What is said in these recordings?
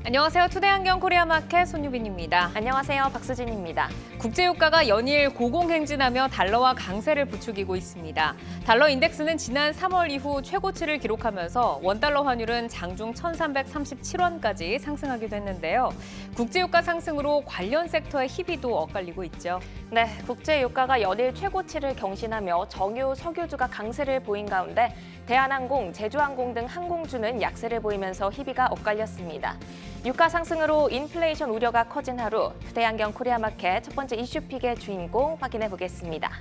안녕하세요. 투데이안경 코리아마켓 손유빈입니다. 안녕하세요. 박수진입니다. 국제유가가 연일 고공행진하며 달러와 강세를 부추기고 있습니다. 달러 인덱스는 지난 3월 이후 최고치를 기록하면서 원달러 환율은 장중 1,337원까지 상승하기도 했는데요. 국제유가 상승으로 관련 섹터의 희비도 엇갈리고 있죠. 네, 국제유가가 연일 최고치를 경신하며 정유, 석유주가 강세를 보인 가운데 대한항공, 제주항공 등 항공주는 약세를 보이면서 희비가 엇갈렸습니다. 유가 상승으로 인플레이션 우려가 커진 하루, 투데이안경 코리아마켓 첫 번째 이슈픽의 주인공 확인해 보겠습니다.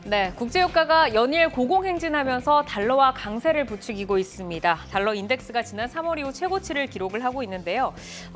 네, 국제유가가 연일 고공행진하면서 달러와 강세를 부추기고 있습니다. 달러 인덱스가 지난 3월 이후 최고치를 기록을 하고 있는데요.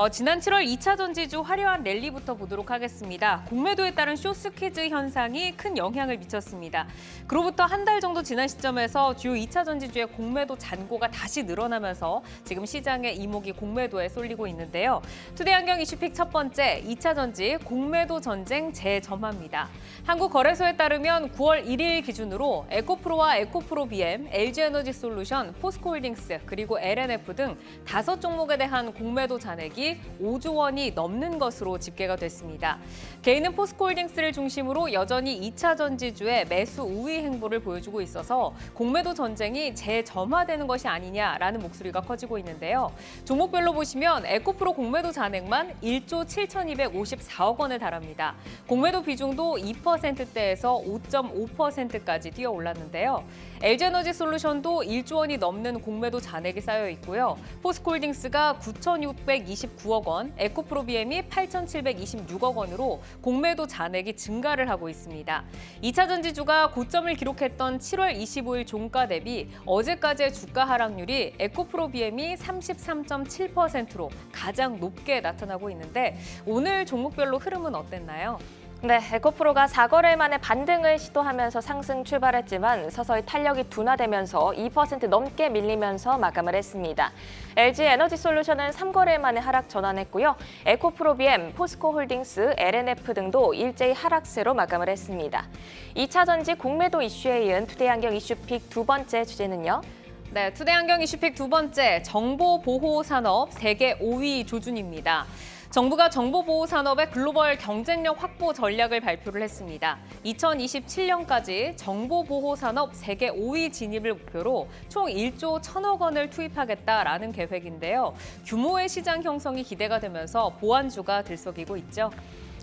지난 7월 2차 전지주 화려한 랠리부터 보도록 하겠습니다. 공매도에 따른 숏스퀴즈 현상이 큰 영향을 미쳤습니다. 그로부터 한 달 정도 지난 시점에서 주요 2차 전지주의 공매도 잔고가 다시 늘어나면서 지금 시장의 이목이 공매도에 쏠리고 있는데요. 투데이안경 이슈픽 첫 번째, 2차 전지 공매도 전쟁 재점화입니다. 한국거래소에 따르면 9월 1일 기준으로 에코프로와 에코프로 BM, LG에너지솔루션, 포스코홀딩스, 그리고 LNF 등 5종목에 대한 공매도 잔액이 5조 원이 넘는 것으로 집계가 됐습니다. 개인은 포스코홀딩스를 중심으로 여전히 2차 전지주의 매수 우위 행보를 보여주고 있어서 공매도 전쟁이 재점화되는 것이 아니냐라는 목소리가 커지고 있는데요. 종목별로 보시면 에코프로 공매도 잔액만 1조 7,254억 원에 달합니다. 공매도 비중도 2%대에서 5.5%까지 뛰어 올랐는데요. LG에너지솔루션도 1조 원이 넘는 공매도 잔액이 쌓여 있고요. 포스코홀딩스가 9,629억 원, 에코프로 BM이 8,726억 원으로 공매도 잔액이 증가를 하고 있습니다. 2차 전지주가 고점을 기록했던 7월 25일 종가 대비 어제까지의 주가 하락률이 에코프로 BM이 33.7%로 가장 높게 나타나고 있는데 오늘 종목별로 흐름은 어땠나요? 네, 에코프로가 4거래일 만에 반등을 시도하면서 상승 출발했지만 서서히 탄력이 둔화되면서 2% 넘게 밀리면서 마감을 했습니다. LG에너지솔루션은 3거래일 만에 하락 전환했고요. 에코프로 BM, 포스코홀딩스, LNF 등도 일제히 하락세로 마감을 했습니다. 2차 전지 공매도 이슈에 이은 투데이안경 이슈픽 두 번째 주제는요. 네, 투데이안경 이슈픽 두 번째, 정보보호산업 세계 5위 조준입니다. 정부가 정보보호산업의 글로벌 경쟁력 확보 전략을 발표를 했습니다. 2027년까지 정보보호산업 세계 5위 진입을 목표로 총 1조 1,000억 원을 투입하겠다라는 계획인데요. 규모의 시장 형성이 기대가 되면서 보안주가 들썩이고 있죠.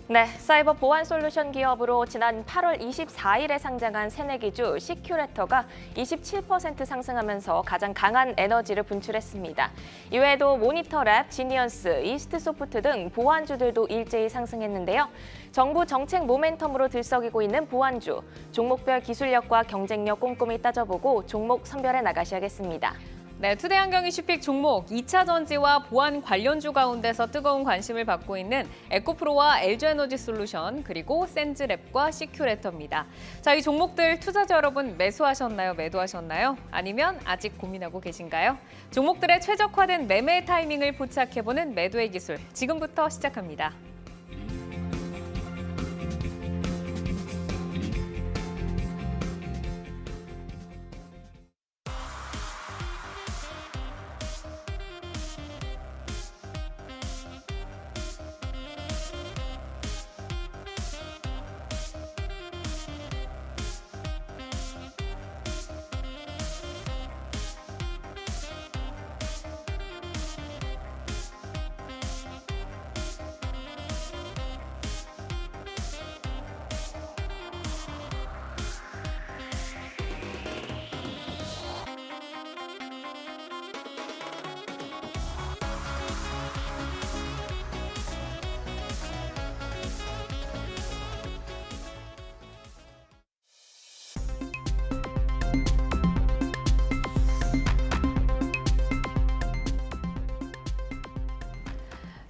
네, 사이버 보안 솔루션 기업으로 지난 8월 24일에 상장한 새내기주 시큐레터가 27% 상승하면서 가장 강한 에너지를 분출했습니다. 이외에도 모니터랩, 지니언스, 이스트소프트 등 보안주들도 일제히 상승했는데요. 정부 정책 모멘텀으로 들썩이고 있는 보안주, 종목별 기술력과 경쟁력 꼼꼼히 따져보고 종목 선별해 나가셔야겠습니다. 네, 투데이안경 이슈픽 종목 2차 전지와 보안 관련주 가운데서 뜨거운 관심을 받고 있는 에코프로와 LG에너지솔루션 그리고 센즈랩과 시큐레터입니다. 자, 이 종목들 투자자 여러분 매수하셨나요? 매도하셨나요? 아니면 아직 고민하고 계신가요? 종목들의 최적화된 매매 타이밍을 포착해보는 매도의 기술 지금부터 시작합니다.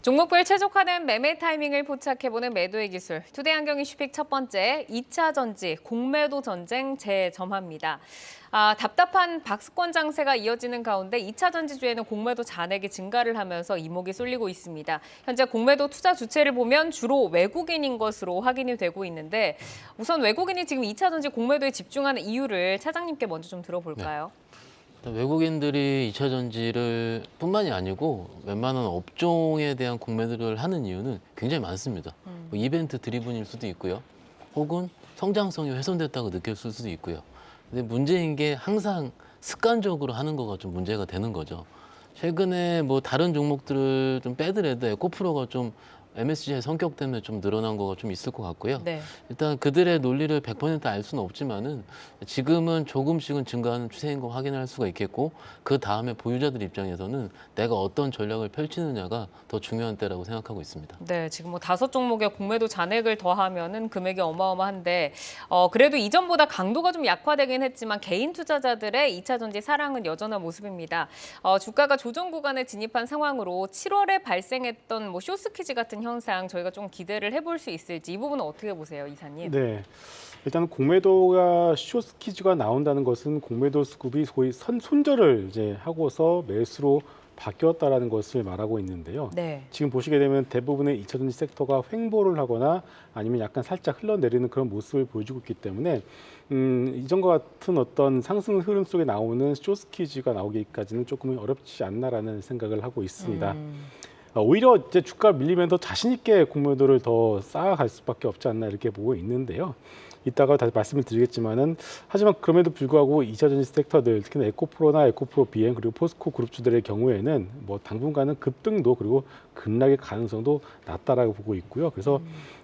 종목별 최적화된 매매 타이밍을 포착해보는 매도의 기술. 투데이안경 이슈픽 첫 번째, 2차 전지 공매도 전쟁 재점화입니다. 답답한 박스권 장세가 이어지는 가운데 2차 전지주에는 공매도 잔액이 증가를 하면서 이목이 쏠리고 있습니다. 현재 공매도 투자 주체를 보면 주로 외국인인 것으로 확인이 되고 있는데 우선 외국인이 지금 2차 전지 공매도에 집중하는 이유를 차장님께 먼저 좀 들어볼까요? 외국인들이 2차 전지를 뿐만이 아니고 웬만한 업종에 대한 공매도를 하는 이유는 굉장히 많습니다. 뭐 이벤트 드리븐일 수도 있고요. 혹은 성장성이 훼손됐다고 느꼈을 수도 있고요. 근데 문제인 게 항상 습관적으로 하는 거가 좀 문제가 되는 거죠. 최근에 뭐 다른 종목들을 좀 빼더라도 에코프로가 좀 MSCI의 성격 때문에 좀 늘어난 거가 좀 있을 것 같고요. 네. 일단 그들의 논리를 100% 알 수는 없지만은 지금은 조금씩은 증가하는 추세인 거 확인할 수가 있겠고 그 다음에 보유자들 입장에서는 내가 어떤 전략을 펼치느냐가 더 중요한 때라고 생각하고 있습니다. 네, 지금 뭐 5종목의 공매도 잔액을 더하면은 금액이 어마어마한데 그래도 이전보다 강도가 좀 약화되긴 했지만 개인 투자자들의 2차 전지 사랑은 여전한 모습입니다. 주가가 조정 구간에 진입한 상황으로 7월에 발생했던 뭐 쇼스퀴즈 같은 현상 저희가 좀 기대를 해볼 수 있을지 이 부분은 어떻게 보세요, 이사님? 네. 일단 공매도가 숏스퀴즈가 나온다는 것은 공매도 수급이 소위 손절을 이제 하고서 매수로 바뀌었다라는 것을 말하고 있는데요. 네. 지금 보시게 되면 대부분의 2차 전지 섹터가 횡보를 하거나 아니면 약간 살짝 흘러내리는 그런 모습을 보여주고 있기 때문에 이전과 같은 어떤 상승 흐름 속에 나오는 숏스퀴즈가 나오기까지는 조금 어렵지 않나라는 생각을 하고 있습니다. 오히려 이제 주가 밀리면서 자신 있게 공매도를 더 쌓아갈 수밖에 없지 않나 이렇게 보고 있는데요. 이따가 다시 말씀을 드리겠지만은 하지만 그럼에도 불구하고 2차 전지 섹터들 특히나 에코프로나 에코프로 비행 그리고 포스코 그룹주들의 경우에는 뭐 당분간은 급등도 그리고 급락의 가능성도 낮다라고 보고 있고요. 그래서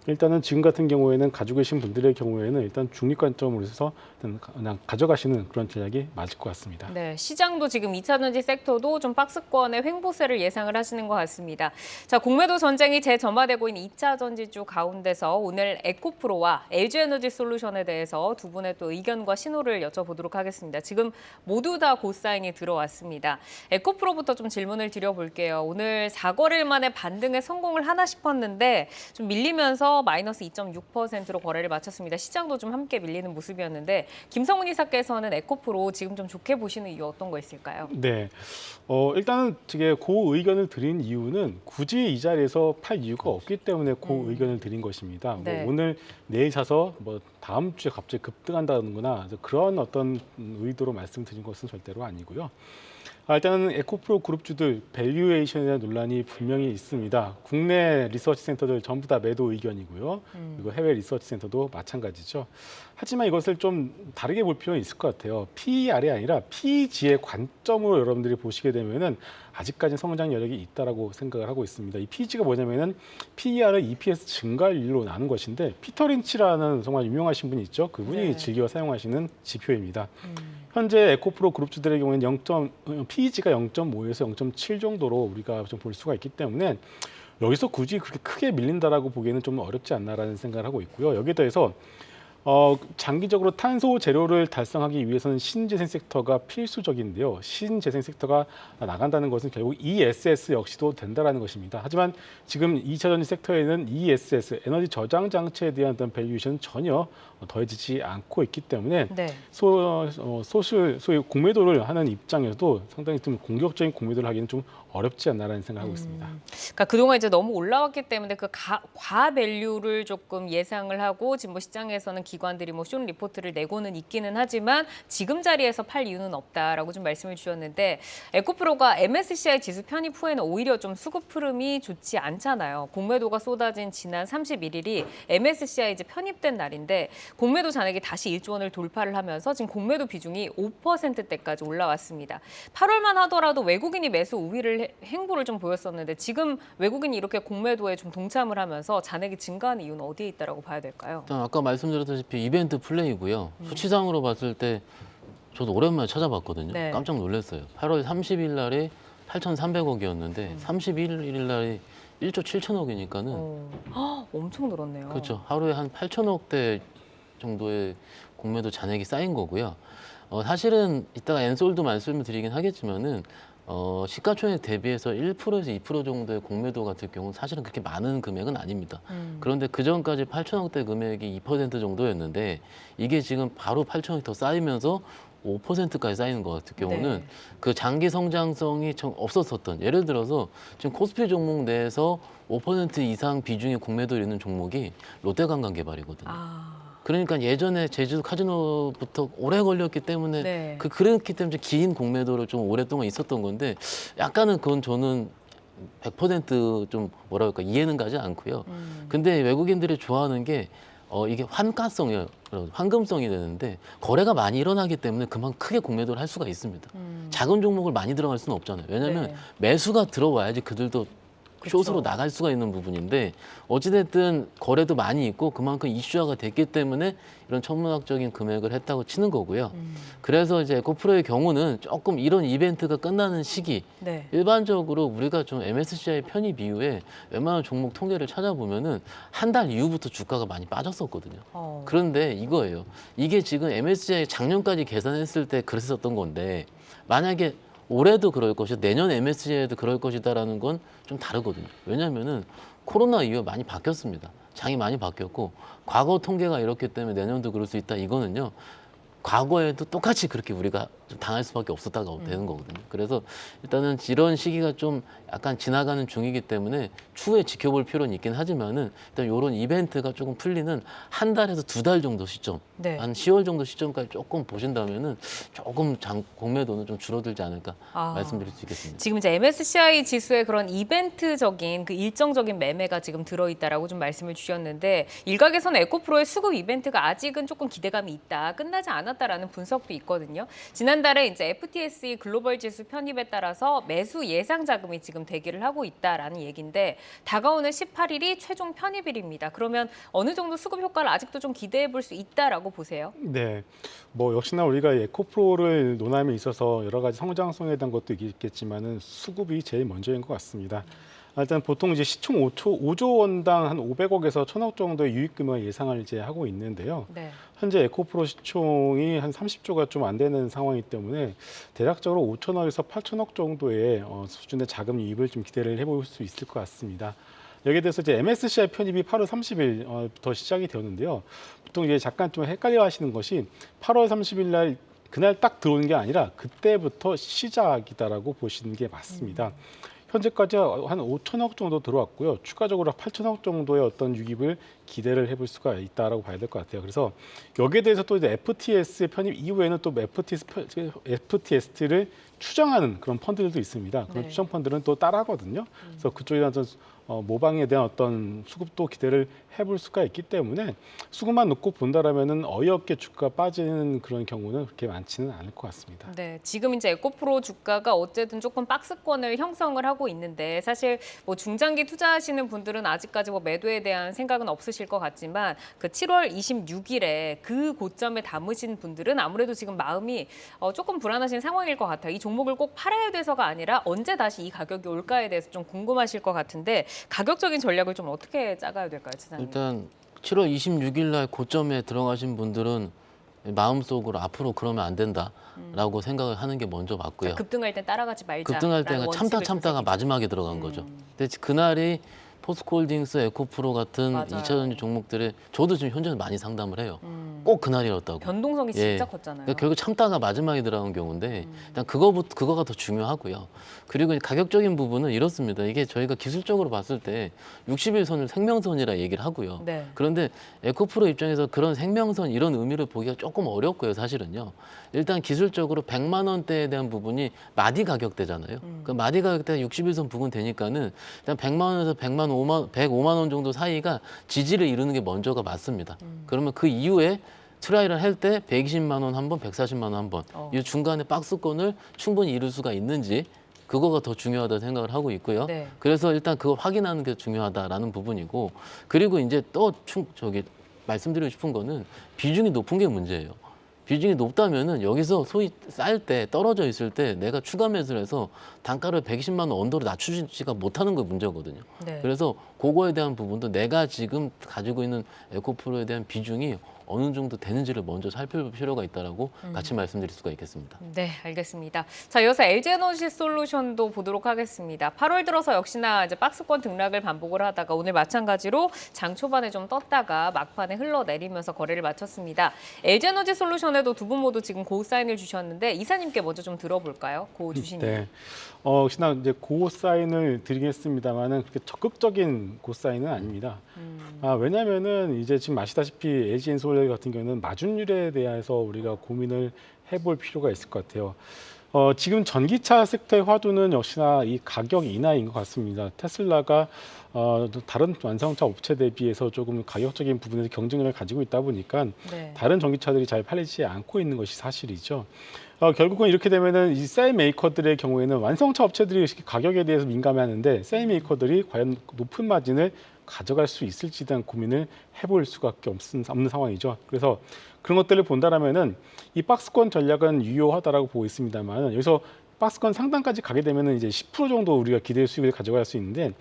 일단은 지금 같은 경우에는 가지고 계신 분들의 경우에는 일단 중립 관점으로 해서 일단 그냥 가져가시는 그런 전략이 맞을 것 같습니다. 네, 시장도 지금 2차 전지 섹터도 좀 박스권의 횡보세를 예상을 하시는 것 같습니다. 자, 공매도 전쟁이 재점화되고 있는 2차 전지주 가운데서 오늘 에코프로와 LG에너지 솔루션에 대해서 두 분의 또 의견과 신호를 여쭤보도록 하겠습니다. 지금 모두 다 고사인이 들어왔습니다. 에코프로부터 좀 질문을 드려볼게요. 오늘 4거래일 만에 반등에 성공을 하나 싶었는데 좀 밀리면서 마이너스 2.6%로 거래를 마쳤습니다. 시장도 좀 함께 밀리는 모습이었는데 김성훈 이사께서는 에코프로 지금 좀 좋게 보시는 이유 어떤 거 있을까요? 네, 일단은 제가 그 의견을 드린 이유는 굳이 이 자리에서 팔 이유가 없기 때문에 그 의견을 드린 것입니다. 네. 뭐 오늘 내일 사서 뭐 다음 주에 갑자기 급등한다거나 그런 어떤 의도로 말씀드린 것은 절대로 아니고요. 일단은 에코프로 그룹주들 밸류에이션에 대한 논란이 분명히 있습니다. 국내 리서치 센터들 전부 다 매도 의견이고요. 그리고 해외 리서치 센터도 마찬가지죠. 하지만 이것을 좀 다르게 볼 필요는 있을 것 같아요. PER이 아니라 PEG의 관점으로 여러분들이 보시게 되면은 아직까지 성장 여력이 있다라고 생각을 하고 있습니다. 이 PEG가 뭐냐면은 PER은 EPS 증가율로 나눈 것인데 피터 린치라는 정말 유명하신 분이 있죠. 그분이 네. 즐겨 사용하시는 지표입니다. 현재 에코프로 그룹주들의 경우에는 PEG가 0.5에서 0.7 정도로 우리가 좀 볼 수가 있기 때문에 여기서 굳이 그렇게 크게 밀린다라고 보기에는 좀 어렵지 않나라는 생각을 하고 있고요. 여기에 더해서 장기적으로 탄소 제로를 달성하기 위해서는 신재생 섹터가 필수적인데요. 신재생 섹터가 나간다는 것은 결국 ESS 역시도 된다라는 것입니다. 하지만 지금 2차 전지 섹터에는 ESS, 에너지 저장 장치에 대한 어떤 밸류에이션은 전혀 더해지지 않고 있기 때문에 네. 소위 공매도를 하는 입장에서도 상당히 좀 공격적인 공매도를 하기는 좀 어렵지 않나라는 생각을 하고 있습니다. 그러니까 그동안 이제 너무 올라왔기 때문에 그 과밸류를 조금 예상을 하고 지금 뭐 시장에서는 기관들이 뭐 쇼 리포트를 내고는 있기는 하지만 지금 자리에서 팔 이유는 없다라고 좀 말씀을 주셨는데 에코프로가 MSCI 지수 편입 후에는 오히려 좀 수급 흐름이 좋지 않잖아요. 공매도가 쏟아진 지난 31일이 MSCI 이제 편입된 날인데 공매도 잔액이 다시 1조 원을 돌파를 하면서 지금 공매도 비중이 5%대까지 올라왔습니다. 8월만 하더라도 외국인이 매수 우위를 행보를 좀 보였었는데 지금 외국인이 이렇게 공매도에 좀 동참을 하면서 잔액이 증가하는 이유는 어디에 있다라고 봐야 될까요? 일단 아까 말씀드렸다시피 이벤트 플레이고요. 수치상으로 봤을 때 저도 오랜만에 찾아봤거든요. 네. 깜짝 놀랐어요. 8월 30일 날에 8,300억이었는데 31일 날에 1조 7천억이니까는 엄청 늘었네요. 그렇죠. 하루에 한 8천억대 정도의 공매도 잔액이 쌓인 거고요. 사실은 이따가 엔솔도 말씀을 드리긴 하겠지만은 시가총액 대비해서 1%에서 2% 정도의 공매도 같은 경우는 사실은 그렇게 많은 금액은 아닙니다. 그런데 그 전까지 8천억대 금액이 2% 정도였는데 이게 지금 바로 8천억이 더 쌓이면서 5%까지 쌓이는 것 같은 경우는 네. 그 장기 성장성이 좀 없었었던 예를 들어서 지금 코스피 종목 내에서 5% 이상 비중의 공매도를 있는 종목이 롯데관광개발이거든요. 그러니까 예전에 제주도 카지노부터 오래 걸렸기 때문에 네. 그렇기 때문에 긴 공매도를 좀 오랫동안 있었던 건데 약간은 그건 저는 100%좀 뭐라 그럴까 이해는 가지 않고요. 근데 외국인들이 좋아하는 게 이게 환가성이에요. 황금성이 되는데 거래가 많이 일어나기 때문에 그만큼 크게 공매도를 할 수가 있습니다. 작은 종목을 많이 들어갈 수는 없잖아요. 왜냐하면 네. 매수가 들어와야지 그들도 그쵸. 숏으로 나갈 수가 있는 부분인데 어찌됐든 거래도 많이 있고 그만큼 이슈화가 됐기 때문에 이런 천문학적인 금액을 했다고 치는 거고요. 그래서 이제 에코프로의 경우는 조금 이런 이벤트가 끝나는 시기 네. 일반적으로 우리가 좀 MSCI 편입 이후에 웬만한 종목 통계를 찾아보면은 한 달 이후부터 주가가 많이 빠졌었거든요. 그런데 이거예요. 이게 지금 MSCI 작년까지 계산했을 때 그랬었던 건데 만약에 올해도 그럴 것이다, 내년 MSCI에도 그럴 것이다라는 건 좀 다르거든요. 왜냐하면은 코로나 이후에 많이 바뀌었습니다. 장이 많이 바뀌었고 과거 통계가 이렇기 때문에 내년도 그럴 수 있다. 이거는요. 과거에도 똑같이 그렇게 우리가 좀 당할 수밖에 없었다가 되는 거거든요. 그래서 일단은 이런 시기가 좀 약간 지나가는 중이기 때문에 추후에 지켜볼 필요는 있긴 하지만은 일단 이런 이벤트가 조금 풀리는 한 달에서 두 달 정도 시점, 네. 한 10월 정도 시점까지 조금 보신다면은 조금 공매도는 좀 줄어들지 않을까 말씀드릴 수 있겠습니다. 지금 이제 MSCI 지수에 그런 이벤트적인 그 일정적인 매매가 지금 들어있다라고 좀 말씀을 주셨는데 일각에서는 에코프로의 수급 이벤트가 아직은 조금 기대감이 있다, 끝나지 않았다라는 분석도 있거든요. 지난달에 이제 FTSE 글로벌 지수 편입에 따라서 매수 예상 자금이 지금 대기를 하고 있다라는 얘기인데 다가오는 18일이 최종 편입일입니다. 그러면 어느 정도 수급 효과를 아직도 좀 기대해 볼 수 있다라고 보세요? 네, 뭐 역시나 우리가 에코프로를 논함에 있어서 여러 가지 성장성에 대한 것도 있겠지만은 수급이 제일 먼저인 것 같습니다. 일단 보통 이제 시총 5조 원당 한 500억에서 1,000억 정도의 유입 금액을 예상을 이제 하고 있는데요. 네. 현재 에코프로 시총이 한 30조가 좀 안 되는 상황이기 때문에 대략적으로 5천억에서 8천억 정도의 수준의 자금 유입을 좀 기대를 해볼 수 있을 것 같습니다. 여기에 대해서 이제 MSCI 편입이 8월 30일부터 시작이 되었는데요. 보통 이제 잠깐 좀 헷갈려 하시는 것이 8월 30일 날 그날 딱 들어오는 게 아니라 그때부터 시작이다라고 보시는 게 맞습니다. 현재까지 한 5천억 정도 들어왔고요. 추가적으로 8천억 정도의 어떤 유입을 기대를 해볼 수가 있다라고 봐야 될 것 같아요. 그래서 여기에 대해서 또 이제 FTS 편입 이후에는 또 FTS를 추정하는 그런 펀드들도 있습니다. 그런 네. 추정 펀드는 또 따라하거든요. 그래서 그쪽에 대한 모방에 대한 어떤 수급도 기대를 해볼 수가 있기 때문에 수급만 놓고 본다라면은 어이없게 주가 빠지는 그런 경우는 그렇게 많지는 않을 것 같습니다. 네, 지금 이제 에코프로 주가가 어쨌든 조금 박스권을 형성을 하고 있는데 사실 뭐 중장기 투자하시는 분들은 아직까지 뭐 매도에 대한 생각은 없으실 것 같지만 그 7월 26일에 그 고점에 담으신 분들은 아무래도 지금 마음이 조금 불안하신 상황일 것 같아요. 이 종목을 꼭 팔아야 돼서가 아니라 언제 다시 이 가격이 올까에 대해서 좀 궁금하실 것 같은데 가격적인 전략을 좀 어떻게 짜가야 될까요, 지사님? 일단 7월 26일 날 고점에 들어가신 분들은 마음속으로 앞으로 그러면 안 된다라고 생각을 하는 게 먼저 맞고요. 급등할 땐 따라가지 말자. 급등할 때가 참다가 마지막에 들어간 거죠. 근데 그날이 포스코홀딩스, 에코프로 같은 맞아요. 2차전지 종목들에 저도 지금 현재는 많이 상담을 해요. 꼭 그날이었다고. 변동성이 예. 진짜 컸잖아요. 그러니까 결국 참다가 마지막에 들어간 경우인데 일단 그거가 더 중요하고요. 그리고 가격적인 부분은 이렇습니다. 이게 저희가 기술적으로 봤을 때 60일 선을 생명선이라 얘기를 하고요. 네. 그런데 에코프로 입장에서 그런 생명선 이런 의미를 보기가 조금 어렵고요. 사실은요. 일단 기술적으로 100만 원대에 대한 부분이 마디 가격대잖아요. 그 마디 가격대가 60일선 부분 되니까는 일단 100만 원에서 105만 원 정도 사이가 지지를 이루는 게 먼저가 맞습니다. 그러면 그 이후에 트라이를 할 때 120만 원 한 번, 140만 원 한 번. 이 중간에 박스권을 충분히 이룰 수가 있는지 그거가 더 중요하다고 생각을 하고 있고요. 네. 그래서 일단 그거 확인하는 게 중요하다라는 부분이고 그리고 이제 또 말씀드리고 싶은 거는 비중이 높은 게 문제예요. 비중이 높다면은 여기서 소위 쌀 때 떨어져 있을 때 내가 추가 매수를 해서 단가를 120만 원 언더로 낮추지가 못하는 게 문제거든요. 네. 그래서 그거에 대한 부분도 내가 지금 가지고 있는 에코프로에 대한 비중이 어느 정도 되는지를 먼저 살펴볼 필요가 있다라고 같이 말씀드릴 수가 있겠습니다. 네, 알겠습니다. 자, 이어서 LG에너지 솔루션도 보도록 하겠습니다. 8월 들어서 역시나 이제 박스권 등락을 반복을 하다가 오늘 마찬가지로 장 초반에 좀 떴다가 막판에 흘러내리면서 거래를 마쳤습니다. LG에너지 솔루션에도 두 분 모두 지금 고 사인을 주셨는데 이사님께 먼저 좀 들어볼까요? 고 주신 네. 역시나 이제 고 사인을 드리겠습니다만은 그렇게 적극적인 고 사인은 아닙니다. 왜냐하면은 이제 지금 아시다시피 LG엔솔 전기차들 같은 경우는 마진율에 대해서 우리가 고민을 해볼 필요가 있을 것 같아요. 지금 전기차 섹터의 화두는 역시나 이 가격 인하인 것 같습니다. 테슬라가 다른 완성차 업체 대비해서 조금 가격적인 부분에서 경쟁력을 가지고 있다 보니까 네. 다른 전기차들이 잘 팔리지 않고 있는 것이 사실이죠. 결국은 이렇게 되면은 이 셀 메이커들의 경우에는 완성차 업체들이 가격에 대해서 민감해하는데 셀 메이커들이 과연 높은 마진을 가져갈 수 있을지에 대한 고민을 해볼 수밖에 없는 상황이죠. 그래서 그런 것들을 본다라면은 이 박스권 전략은 유효하다라고 보고 있습니다만 여기서 박스권 상단까지 가게 되면은 이제 10% 정도 우리가 기대 수익을 가져갈 수 있는데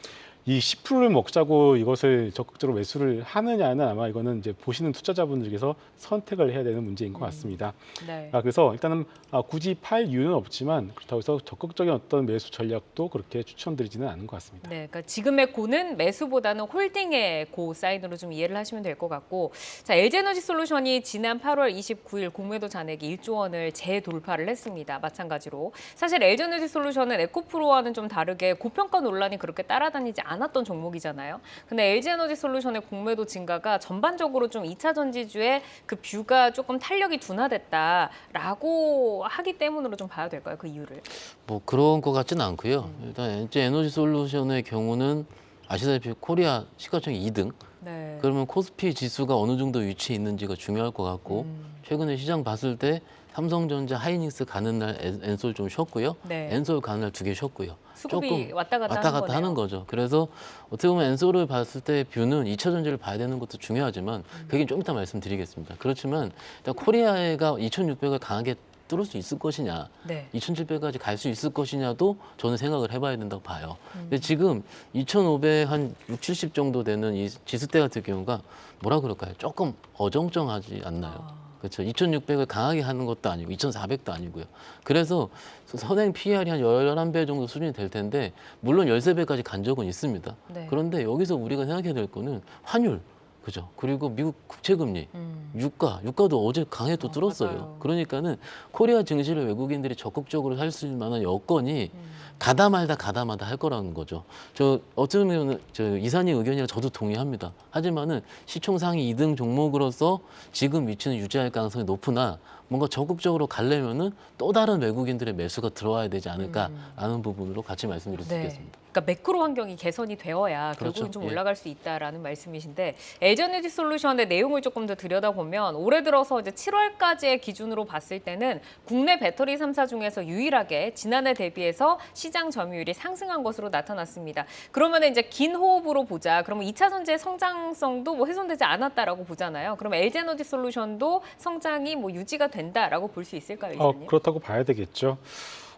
이 10%를 먹자고 이것을 적극적으로 매수를 하느냐는 아마 이거는 이제 보시는 투자자분들께서 선택을 해야 되는 문제인 것 같습니다. 네. 그래서 일단은 굳이 팔 이유는 없지만 그렇다고 해서 적극적인 어떤 매수 전략도 그렇게 추천드리지는 않은 것 같습니다. 네, 그러니까 지금의 고는 매수보다는 홀딩의 고 사인으로 좀 이해를 하시면 될 것 같고, 자, LG에너지솔루션이 지난 8월 29일 공매도 잔액이 1조 원을 재돌파를 했습니다. 마찬가지로 사실 LG에너지솔루션은 에코프로와는 좀 다르게 고평가 논란이 그렇게 따라다니지 않았던 종목이잖아요. 근데 LG에너지솔루션의 공매도 증가가 전반적으로 좀 2차 전지주의 그 뷰가 조금 탄력이 둔화됐다라고 하기 때문으로 좀 봐야 될까요? 그 이유를? 뭐 그런 것 같지는 않고요. 일단 LG 에너지 솔루션의 경우는 아시다시피 코리아 시가총액 2등. 네. 그러면 코스피 지수가 어느 정도 위치에 있는지가 중요할 것 같고 최근에 시장 봤을 때 삼성전자, 하이닉스 가는 날 엔솔 좀 쉬었고요. 네. 엔솔 가는 날 2개 쉬었고요. 수급이 왔다 갔다 하는 거죠. 그래서 어떻게 보면 엔솔을 봤을 때 뷰는 2차 전지를 봐야 되는 것도 중요하지만 그게 좀 이따 말씀드리겠습니다. 그렇지만 일단 코리아가 2,600을 강하게 뚫을 수 있을 것이냐, 네. 2,700까지 갈 수 있을 것이냐도 저는 생각을 해봐야 된다고 봐요. 근데 지금 2,500 한 6, 70 정도 되는 이 지수대 같은 경우가 뭐라 그럴까요? 조금 어정쩡하지 않나요? 그렇죠. 2,600을 강하게 하는 것도 아니고 2,400도 아니고요. 그래서 선행 PER이 한 11배 정도 수준이 될 텐데 물론 13배까지 간 적은 있습니다. 네. 그런데 여기서 우리가 생각해야 될 거는 환율, 그죠? 그리고 미국 국채금리, 유가도 어제 강에 또 뚫었어요. 맞아요. 그러니까는 코리아 증시를 외국인들이 적극적으로 살 수 있는 만한 여건이 가다 마다 할 거라는 거죠. 저 어쩌면 저 이사님 의견이랑 저도 동의합니다. 하지만은 시총 상위 2등 종목으로서 지금 위치는 유지할 가능성이 높으나 뭔가 적극적으로 가려면은 또 다른 외국인들의 매수가 들어와야 되지 않을까라는 부분으로 같이 말씀드릴 수 있겠습니다. 그러니까 매크로 환경이 개선이 되어야 그렇죠. 결국은 좀 예. 올라갈 수 있다라는 말씀이신데 LG에너지솔루션의 내용을 조금 더 들여다보면 올해 들어서 이제 7월까지의 기준으로 봤을 때는 국내 배터리 3사 중에서 유일하게 지난해 대비해서 시장 점유율이 상승한 것으로 나타났습니다. 그러면 이제 긴 호흡으로 보자. 그러면 2차 전지의 성장성도 뭐 훼손되지 않았다라고 보잖아요. 그러면 LG에너지솔루션도 성장이 뭐 유지가 된다라고 볼 수 있을까요, 이사님? 그렇다고 봐야 되겠죠.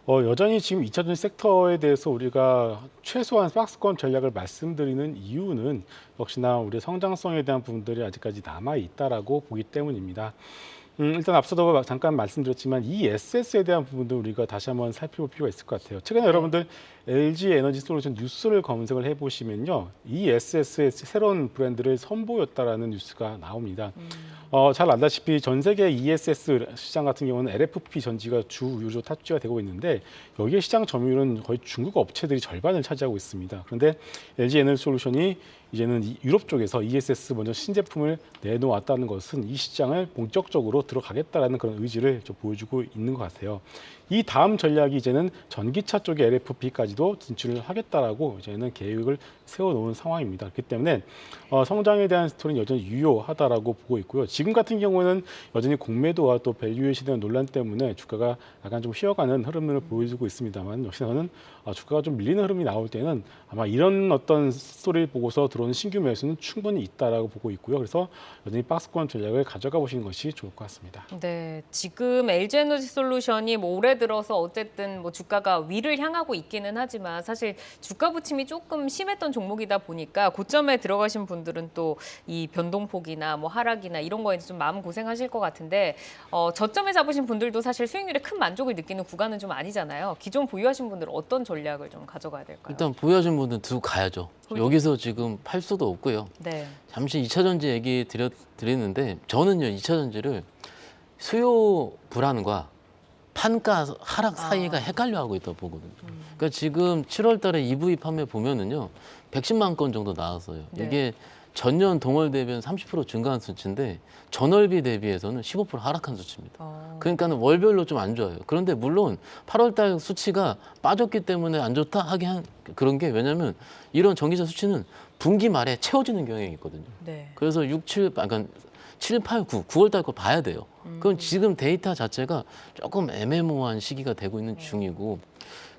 여전히 지금 2차 전지 섹터에 대해서 우리가 최소한 박스권 전략을 말씀드리는 이유는 역시나 우리의 성장성에 대한 부분들이 아직까지 남아 있다라고 보기 때문입니다. 일단 앞서도 잠깐 말씀드렸지만 이 ESS에 대한 부분도 우리가 다시 한번 살펴볼 필요가 있을 것 같아요. 최근에 여러분들 LG 에너지 솔루션 뉴스를 검색을 해보시면요, ESS의 새로운 브랜드를 선보였다라는 뉴스가 나옵니다. 잘 알다시피 전 세계 ESS 시장 같은 경우는 LFP 전지가 주 유조 탑재가 되고 있는데 여기에 시장 점유율은 거의 중국 업체들이 절반을 차지하고 있습니다. 그런데 LG 에너지 솔루션이 이제는 유럽 쪽에서 ESS 먼저 신제품을 내놓았다는 것은 이 시장을 본격적으로 들어가겠다라는 그런 의지를 좀 보여주고 있는 것 같아요. 이 다음 전략이 이제는 전기차 쪽의 LFP까지도 진출을 하겠다라고 이제는 계획을 세워놓은 상황입니다. 그렇기 때문에 성장에 대한 스토리는 여전히 유효하다라고 보고 있고요. 지금 같은 경우는 여전히 공매도와 또 밸류에이션에 대한 논란 때문에 주가가 약간 좀 쉬어가는 흐름을 보여주고 있습니다만 역시 저는 주가가 좀 밀리는 흐름이 나올 때는 아마 이런 어떤 스토리를 보고서 들어오는 신규 매수는 충분히 있다라고 보고 있고요. 그래서 여전히 박스권 전략을 가져가 보시는 것이 좋을 것 같습니다. 네, 지금 LG에너지솔루션이 뭐 올해 들어서 어쨌든 뭐 주가가 위를 향하고 있기는 하지만 사실 주가 부침이 조금 심했던 종목이다 보니까 고점에 들어가신 분들은 또 이 변동폭이나 뭐 하락이나 이런 거에 좀 마음 고생하실 것 같은데 저점에 잡으신 분들도 사실 수익률에 큰 만족을 느끼는 구간은 좀 아니잖아요. 기존 보유하신 분들은 어떤 전략을 좀 가져가야 될까요? 일단 보유하신 분들은 두고 가야죠. 여기서 지금 팔 수도 없고요. 네. 잠시 2차 전지 얘기 드리는데 저는요 2차 전지를 수요 불안과 판가 하락 사이가 헷갈려하고 있다고 보거든요. 그러니까 지금 7월 달에 EV 판매 보면은요 110만 건 정도 나왔어요. 네. 이게 전년 동월 대비는 30% 증가한 수치인데 전월비 대비해서는 15% 하락한 수치입니다. 그러니까는 월별로 좀 안 좋아요. 그런데 물론 8월 달 수치가 빠졌기 때문에 안 좋다 하긴 한 그런 게 왜냐면 이런 전기차 수치는 분기 말에 채워지는 경향이 있거든요. 네. 그래서 6, 7, 그러니까 7, 8, 9, 9월 달 거 봐야 돼요. 그럼 지금 데이터 자체가 조금 애매모호한 시기가 되고 있는 중이고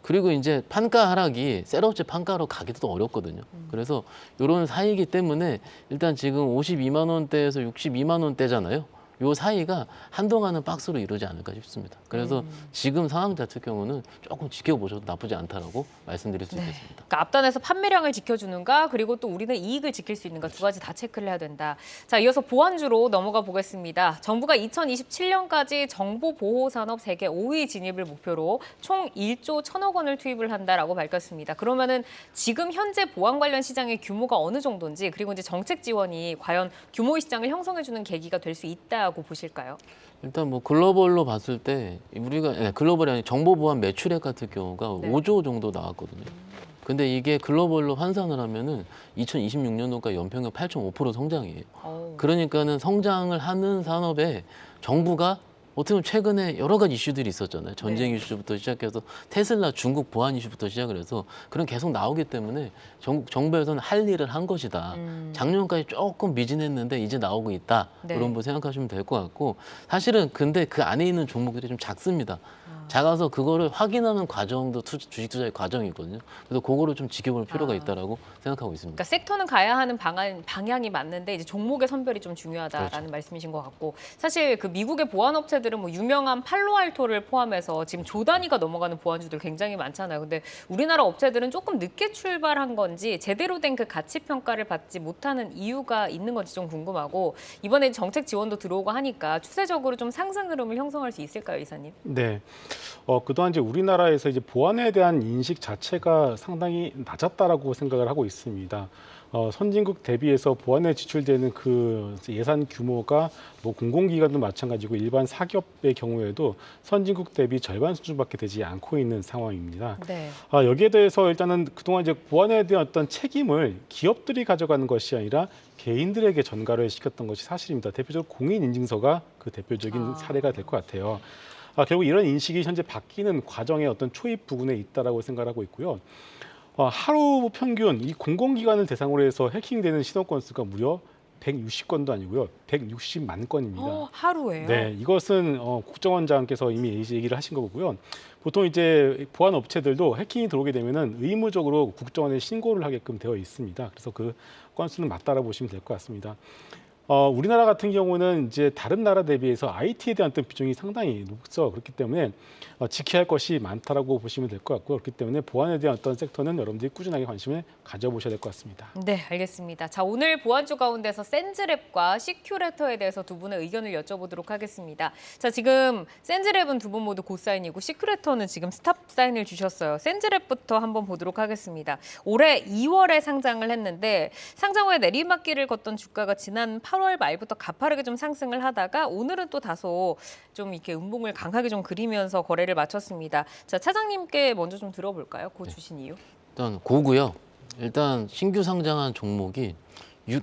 그리고 이제 판가 하락이 셋업체 판가로 가기도 또 어렵거든요. 그래서 이런 사이이기 때문에 일단 지금 52만 원대에서 62만 원대잖아요. 요 사이가 한동안은 박스로 이루지 않을까 싶습니다. 그래서 지금 상황 자체 경우는 조금 지켜보셔도 나쁘지 않다라고 말씀드릴 수 있겠습니다. 그러니까 앞단에서 판매량을 지켜주는가 그리고 또 우리는 이익을 지킬 수 있는가 두 가지 다 체크를 해야 된다. 자, 이어서 보안주로 넘어가 보겠습니다. 정부가 2027년까지 정보보호산업 세계 5위 진입을 목표로 총 1조 1,000억 원을 투입을 한다라고 밝혔습니다. 그러면은 지금 현재 보안 관련 시장의 규모가 어느 정도인지 그리고 이제 정책 지원이 과연 규모의 시장을 형성해주는 계기가 될 수 있다고 보실까요? 일단 뭐 글로벌로 봤을 때 우리가 글로벌이 아니라 정보보안 매출액 같은 경우가 네. 5조 정도 나왔거든요. 근데 이게 글로벌로 환산을 하면은 2026년도가 연평균 8.5% 성장이에요. 그러니까는 성장을 하는 산업에 정부가 어떻게 보면 최근에 여러 가지 이슈들이 있었잖아요. 전쟁 네. 이슈부터 시작해서 테슬라 중국 보안 이슈부터 시작을 해서 그런 계속 나오기 때문에 정부에서는 할 일을 한 것이다. 작년까지 조금 미진했는데 이제 나오고 있다. 네. 그런 분 생각하시면 될 것 같고 사실은 근데 그 안에 있는 종목들이 좀 작습니다. 작아서 그거를 확인하는 과정도 주식 투자의 과정이거든요. 그래서 그거를 좀 지켜볼 필요가 있다라고 생각하고 있습니다. 그러니까 섹터는 가야 하는 방향이 맞는데 이제 종목의 선별이 좀 중요하다라는 그렇죠. 말씀이신 것 같고 사실 그 미국의 보안 업체들은 뭐 유명한 팔로알토를 포함해서 지금 조 단위가 넘어가는 보안주들 굉장히 많잖아요. 근데 우리나라 업체들은 조금 늦게 출발한 건지 제대로 된 그 가치 평가를 받지 못하는 이유가 있는 건지 좀 궁금하고 이번에 정책 지원도 들어오고 하니까 추세적으로 좀 상승 흐름을 형성할 수 있을까요, 이사님? 네. 그동안 이제 우리나라에서 이제 보안에 대한 인식 자체가 상당히 낮았다라고 생각을 하고 있습니다. 선진국 대비해서 보안에 지출되는 그 예산 규모가 뭐 공공기관도 마찬가지고 일반 사기업의 경우에도 선진국 대비 절반 수준밖에 되지 않고 있는 상황입니다. 네. 여기에 대해서 일단은 그동안 이제 보안에 대한 어떤 책임을 기업들이 가져가는 것이 아니라 개인들에게 전가를 시켰던 것이 사실입니다. 대표적으로 공인인증서가 그 대표적인 사례가 될 것 같아요. 결국 이런 인식이 현재 바뀌는 과정의 어떤 초입 부분에 있다라고 생각하고 있고요. 하루 평균 이 공공기관을 대상으로 해서 해킹되는 신원 건수가 무려 160건도 아니고요. 160만 건입니다. 하루에요? 네, 이것은 국정원장께서 이미 얘기를 하신 거고요. 보통 이제 보안 업체들도 해킹이 들어오게 되면은 의무적으로 국정원에 신고를 하게끔 되어 있습니다. 그래서 그 건수는 맞다라고 보시면 될 것 같습니다. 우리나라 같은 경우는 이제 다른 나라 대비해서 IT에 대한 어떤 비중이 상당히 높죠. 그렇기 때문에 지켜야 할 것이 많다라고 보시면 될 것 같고요. 그렇기 때문에 보안에 대한 어떤 섹터는 여러분들이 꾸준하게 관심을 가져보셔야 될 것 같습니다. 네, 알겠습니다. 자, 오늘 보안주 가운데서 센즈랩과 시큐레터에 대해서 두 분의 의견을 여쭤보도록 하겠습니다. 자, 지금 센즈랩은 두 분 모두 고사인이고 시큐레터는 지금 스탑 사인을 주셨어요. 센즈랩부터 한번 보도록 하겠습니다. 올해 2월에 상장을 했는데 상장 후에 내리막길을 걷던 주가가 지난 8월 말부터 가파르게 좀 상승을 하다가 오늘은 또 다소 좀 이렇게 음봉을 강하게 좀 그리면서 거래를 마쳤습니다. 자, 차장님께 먼저 좀 들어볼까요? 고 주신 이유. 일단 고고요. 일단 신규 상장한 종목이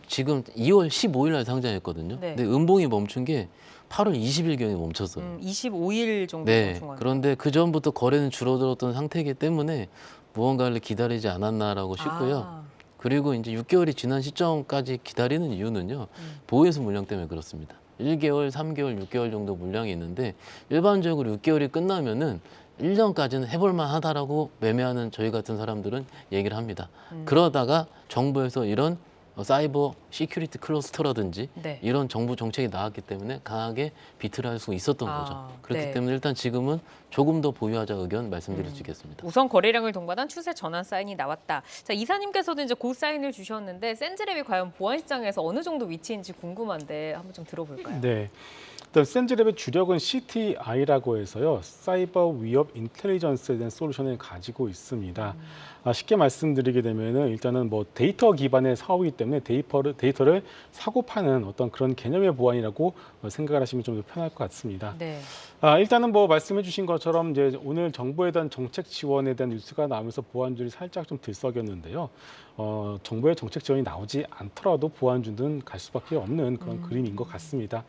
지금 2월 15일 날 상장했거든요. 네. 근데 음봉이 멈춘 게 8월 20일경에 멈췄어요. 25일 정도 네. 멈춘 거네요. 그런데 그 전부터 거래는 줄어들었던 상태이기 때문에 무언가를 기다리지 않았나라고 싶고요. 그리고 이제 6개월이 지난 시점까지 기다리는 이유는요. 보호예수 물량 때문에 그렇습니다. 1개월, 3개월, 6개월 정도 물량이 있는데 일반적으로 6개월이 끝나면은 1년까지는 해볼만 하다라고 매매하는 저희 같은 사람들은 얘기를 합니다. 그러다가 정부에서 이런 사이버 시큐리티 클러스터라든지 네. 이런 정부 정책이 나왔기 때문에 강하게 비트를 할 수 있었던 거죠. 그렇기 네. 때문에 일단 지금은 조금 더 보유하자 의견 말씀드릴 수 있겠습니다. 우선 거래량을 동반한 추세 전환 사인이 나왔다. 자, 이사님께서도 이제 그 사인을 주셨는데 센즈랩이 과연 보안 시장에서 어느 정도 위치인지 궁금한데 한번 좀 들어볼까요? 네. 일단 센즈랩의 주력은 CTI라고 해서요. 사이버 위협 인텔리전스에 대한 솔루션을 가지고 있습니다. 쉽게 말씀드리게 되면은 일단은 뭐 데이터 기반의 사업이기 때문에 데이터를 사고 파는 어떤 그런 개념의 보안이라고 생각을 하시면 좀 더 편할 것 같습니다. 네. 일단은 뭐 말씀해 주신 것처럼 이제 오늘 정부에 대한 정책 지원에 대한 뉴스가 나오면서 보안주들이 살짝 좀 들썩였는데요. 정부의 정책 지원이 나오지 않더라도 보안주는 갈 수밖에 없는 그런 그림인 것 같습니다.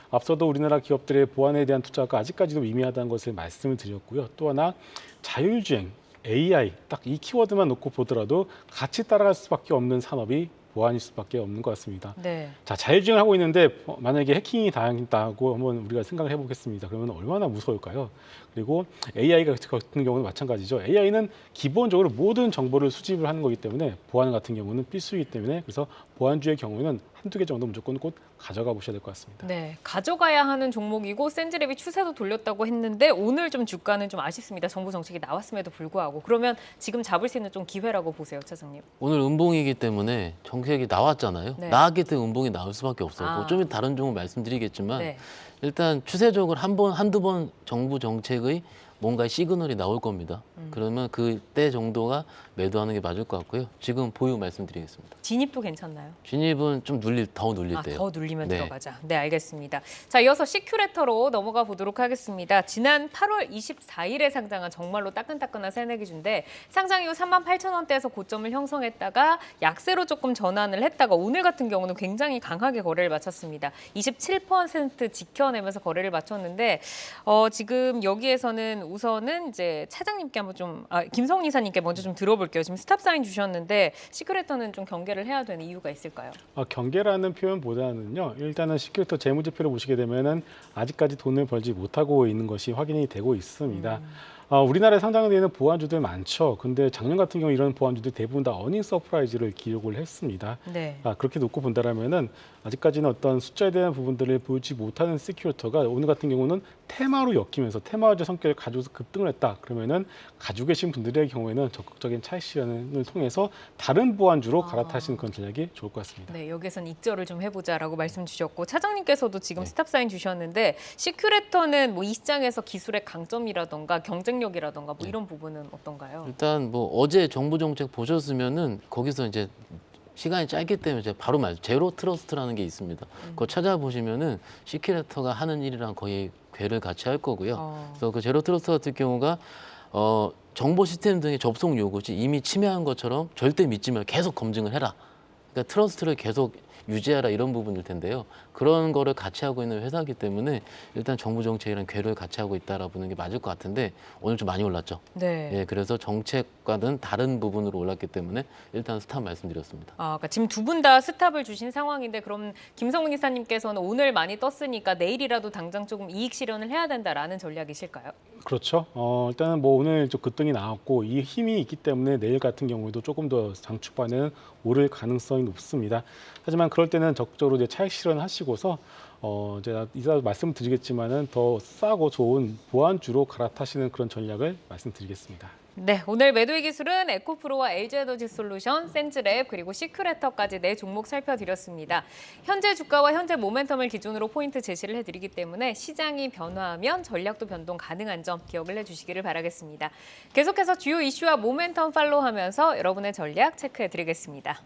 앞서도 우리나라 기업들의 보안에 대한 투자가 아직까지도 미미하다는 것을 말씀을 드렸고요. 또 하나 자율주행, AI 딱 이 키워드만 놓고 보더라도 같이 따라갈 수밖에 없는 산업이 보안일 수밖에 없는 것 같습니다. 네. 자, 자율주행을 하고 있는데 만약에 해킹이 당했다고 한번 우리가 생각을 해보겠습니다. 그러면 얼마나 무서울까요? 그리고 AI 같은 경우는 마찬가지죠. AI는 기본적으로 모든 정보를 수집을 하는 거기 때문에 보안 같은 경우는 필수이기 때문에 그래서 보안주의 경우에는 한두 개 정도 무조건 꼭 가져가 보셔야 될 것 같습니다. 네, 가져가야 하는 종목이고 센즈랩이 추세도 돌렸다고 했는데 오늘 좀 주가는 좀 아쉽습니다. 정부 정책이 나왔음에도 불구하고. 그러면 지금 잡을 수 있는 좀 기회라고 보세요, 차장님. 오늘 음봉이기 때문에 정책이 나왔잖아요. 네. 나왔기 때문에 음봉이 나올 수밖에 없었고 좀 이따 다른 종목 말씀드리겠지만 네. 일단 추세적으로 한두 번 정부 정책의 뭔가 시그널이 나올 겁니다. 그러면 그때 정도가 매도하는 게 맞을 것 같고요. 지금 보유 말씀드리겠습니다. 진입도 괜찮나요? 진입은 좀 더 눌릴 때요. 더 눌리면 네. 들어가자. 네, 알겠습니다. 자, 이어서 시큐레터로 넘어가 보도록 하겠습니다. 지난 8월 24일에 상장한 정말로 따끈따끈한 새내기주인데 상장 이후 38,000원대에서 고점을 형성했다가 약세로 조금 전환을 했다가 오늘 같은 경우는 굉장히 강하게 거래를 마쳤습니다. 27% 지켜내면서 거래를 마쳤는데 지금 여기에서는 우선은 이제 차장님께 한번 김성훈 이사님께 먼저 좀 들어볼게요. 지금 스탑 사인 주셨는데 시큐레터는 좀 경계를 해야 되는 이유가 있을까요? 경계라는 표현보다는요. 일단은 시큐리터 재무제표를 보시게 되면은 아직까지 돈을 벌지 못하고 있는 것이 확인이 되고 있습니다. 우리나라에 상장되어 있는 보안주들 많죠. 근데 작년 같은 경우 이런 보안주들 대부분 다 어닝 서프라이즈를 기록을 했습니다. 네. 그렇게 놓고 본다라면은 아직까지는 어떤 숫자에 대한 부분들을 보지 못하는 시큐리터가 오늘 같은 경우는 테마로 엮이면서 테마주의 성격을 가지고서 급등을 했다. 그러면은 가지고 계신 분들의 경우에는 적극적인 차익 실현을 통해서 다른 보안주로 갈아타시는 그런 전략이 좋을 것 같습니다. 네, 여기서는 익절을 좀 해보자라고 말씀 주셨고 차장님께서도 지금 스탑 사인 주셨는데 시큐레터는 뭐 이 시장에서 기술의 강점이라던가 경쟁력이라던가 뭐 이런 부분은 어떤가요? 일단 뭐 어제 정부 정책 보셨으면은 거기서 이제 시간이 짧기 때문에 이제 바로 제로 트러스트라는 게 있습니다. 그거 찾아보시면은 시큐레터가 하는 일이랑 거의 궤를 같이 할 거고요. 그래서 그 제로 트러스트 같은 경우가 정보 시스템 등의 접속 요구지 이미 침해한 것처럼 절대 믿지 말고 계속 검증을 해라. 그러니까 트러스트를 계속 유지하라 이런 부분일 텐데요. 그런 거를 같이 하고 있는 회사이기 때문에 일단 정부 정책이랑 궤를 같이 하고 있다라고 보는 게 맞을 것 같은데 오늘 좀 많이 올랐죠. 네. 예, 그래서 정책과는 다른 부분으로 올랐기 때문에 일단 스탑 말씀드렸습니다. 그러니까 지금 두 분 다 스탑을 주신 상황인데 그럼 김성훈 이사님께서는 오늘 많이 떴으니까 내일이라도 당장 조금 이익 실현을 해야 된다라는 전략이실까요? 그렇죠. 일단은 뭐 오늘 좀 급등이 나왔고 이 힘이 있기 때문에 내일 같은 경우에도 조금 더 장초반에는 오를 가능성이 높습니다. 하지만 그럴 때는 적극적으로 이제 차익 실현하시고서 제가 이따 말씀드리겠지만은 더 싸고 좋은 보안주로 갈아타시는 그런 전략을 말씀드리겠습니다. 네, 오늘 매도의 기술은 에코프로와 LG에너지솔루션, 센즈랩 그리고 시큐레터까지 네 종목 살펴드렸습니다. 현재 주가와 현재 모멘텀을 기준으로 포인트 제시를 해드리기 때문에 시장이 변화하면 전략도 변동 가능한 점 기억을 해주시기를 바라겠습니다. 계속해서 주요 이슈와 모멘텀 팔로우하면서 여러분의 전략 체크해드리겠습니다.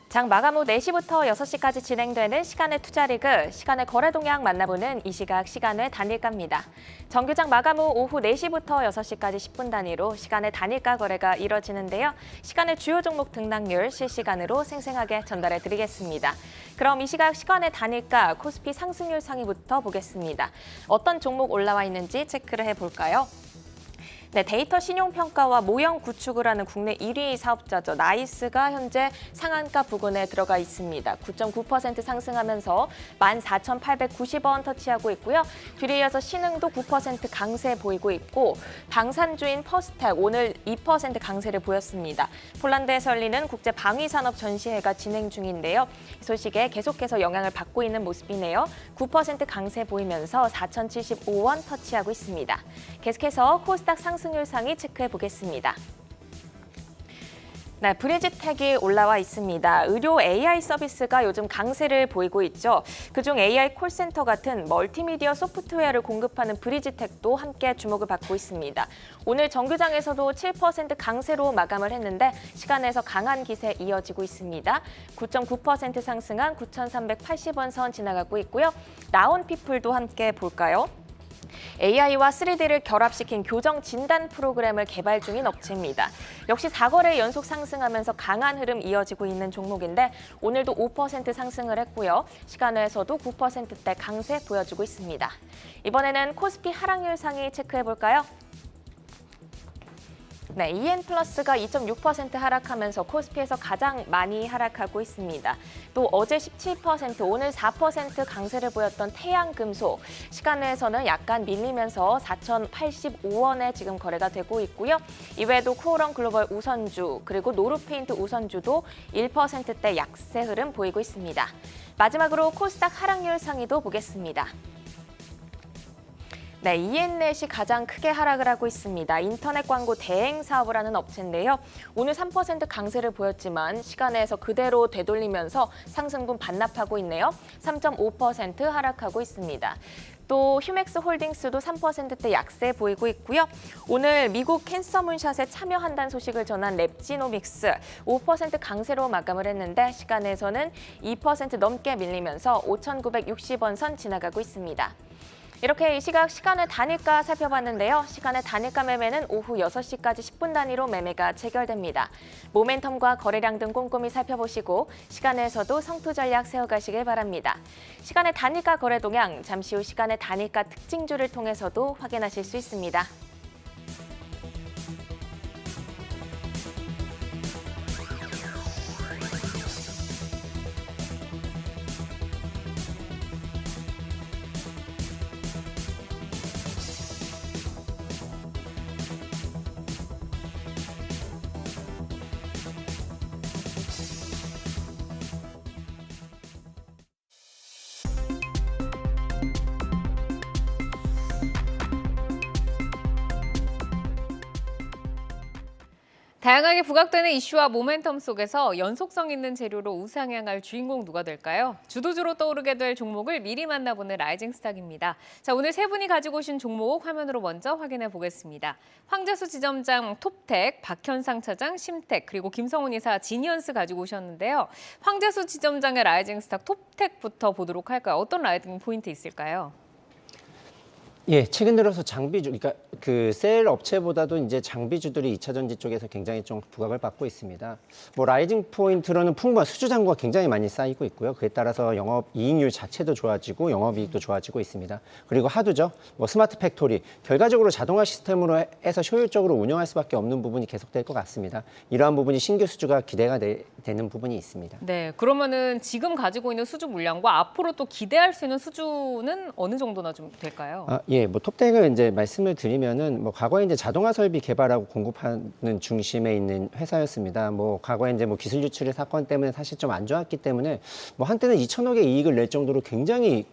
장 마감 후 4시부터 6시까지 진행되는 시간의 투자리그, 시간의 거래 동향 만나보는 이 시각 시간의 단일가입니다. 정규장 마감 후 오후 4시부터 6시까지 10분 단위로 시간의 단일가 거래가 이뤄지는데요. 시간의 주요 종목 등락률 실시간으로 생생하게 전달해 드리겠습니다. 그럼 이 시각 시간의 단일가 코스피 상승률 상위부터 보겠습니다. 어떤 종목 올라와 있는지 체크를 해볼까요? 네, 데이터 신용평가와 모형 구축을 하는 국내 1위 사업자죠. 나이스가 현재 상한가 부근에 들어가 있습니다. 9.9% 상승하면서 14,890원 터치하고 있고요. 뒤에 이어서 신흥도 9% 강세 보이고 있고 방산주인 퍼스텍 오늘 2% 강세를 보였습니다. 폴란드에서 열리는 국제 방위산업 전시회가 진행 중인데요. 이 소식에 계속해서 영향을 받고 있는 모습이네요. 9% 강세 보이면서 4,075원 터치하고 있습니다. 계속해서 코스닥 상승률 상위 체크해 보겠습니다. 네, 브리지텍이 올라와 있습니다. 의료 AI 서비스가 요즘 강세를 보이고 있죠. 그중 AI 콜센터 같은 멀티미디어 소프트웨어를 공급하는 브리지텍도 함께 주목을 받고 있습니다. 오늘 정규장에서도 7% 강세로 마감을 했는데 시간에서 강한 기세 이어지고 있습니다. 9.9% 상승한 9,380원 선 지나가고 있고요. 나온피플도 함께 볼까요? AI와 3D를 결합시킨 교정 진단 프로그램을 개발 중인 업체입니다. 역시 4거래 연속 상승하면서 강한 흐름 이어지고 있는 종목인데 오늘도 5% 상승을 했고요. 시간에서도 9%대 강세 보여주고 있습니다. 이번에는 코스피 하락률 상위 체크해 볼까요? 네, EN플러스가 2.6% 하락하면서 코스피에서 가장 많이 하락하고 있습니다. 또 어제 17%, 오늘 4% 강세를 보였던 태양금속, 시간에서는 약간 밀리면서 4,085원에 지금 거래가 되고 있고요. 이외에도 코오런 글로벌 우선주, 그리고 노르페인트 우선주도 1%대 약세 흐름 보이고 있습니다. 마지막으로 코스닥 하락률 상위도 보겠습니다. 네, 이엔넷이 가장 크게 하락을 하고 있습니다. 인터넷 광고 대행 사업을 하는 업체인데요. 오늘 3% 강세를 보였지만 시간에서 그대로 되돌리면서 상승분 반납하고 있네요. 3.5% 하락하고 있습니다. 또 휴맥스 홀딩스도 3%대 약세 보이고 있고요. 오늘 미국 캔서 문샷에 참여한다는 소식을 전한 랩지노믹스 5% 강세로 마감을 했는데 시간에서는 2% 넘게 밀리면서 5,960원 선 지나가고 있습니다. 이렇게 이 시간의 단일가 살펴봤는데요. 시간의 단일가 매매는 오후 6시까지 10분 단위로 매매가 체결됩니다. 모멘텀과 거래량 등 꼼꼼히 살펴보시고 시간에서도 성투 전략 세워가시길 바랍니다. 시간의 단일가 거래 동향, 잠시 후 시간의 단일가 특징주를 통해서도 확인하실 수 있습니다. 다양하게 부각되는 이슈와 모멘텀 속에서 연속성 있는 재료로 우상향할 주인공 누가 될까요? 주도주로 떠오르게 될 종목을 미리 만나보는 라이징 스탁입니다. 자, 오늘 세 분이 가지고 오신 종목 화면으로 먼저 확인해 보겠습니다. 황재수 지점장 톱텍, 박현상 차장 심텍, 그리고 김성훈 이사 지니언스 가지고 오셨는데요. 황재수 지점장의 라이징 스탁 톱텍부터 보도록 할까요? 어떤 라이징 포인트 있을까요? 예, 최근 들어서 장비주, 그러니까 그 셀 업체보다도 이제 장비주들이 2차 전지 쪽에서 굉장히 좀 부각을 받고 있습니다. 뭐 라이징 포인트로는 풍부한 수주 잔고가 굉장히 많이 쌓이고 있고요. 그에 따라서 영업 이익률 자체도 좋아지고 영업이익도 좋아지고 있습니다. 그리고 하두죠. 뭐 스마트 팩토리, 결과적으로 자동화 시스템으로 해서 효율적으로 운영할 수밖에 없는 부분이 계속될 것 같습니다. 이러한 부분이 신규 수주가 기대가 되는 부분이 있습니다. 네, 그러면은 지금 가지고 있는 수주 물량과 앞으로 또 기대할 수 있는 수주는 어느 정도나 좀 될까요? 예, 뭐 톱텍을 이제 말씀을 드리면은 뭐 과거에 이제 자동화 설비 개발하고 공급하는 중심에 있는 회사였습니다. 뭐 과거에 이제 뭐 기술 유출의 사건 때문에 사실 좀 안 좋았기 때문에 뭐 한때는 2천억의 이익을 낼 정도로 굉장히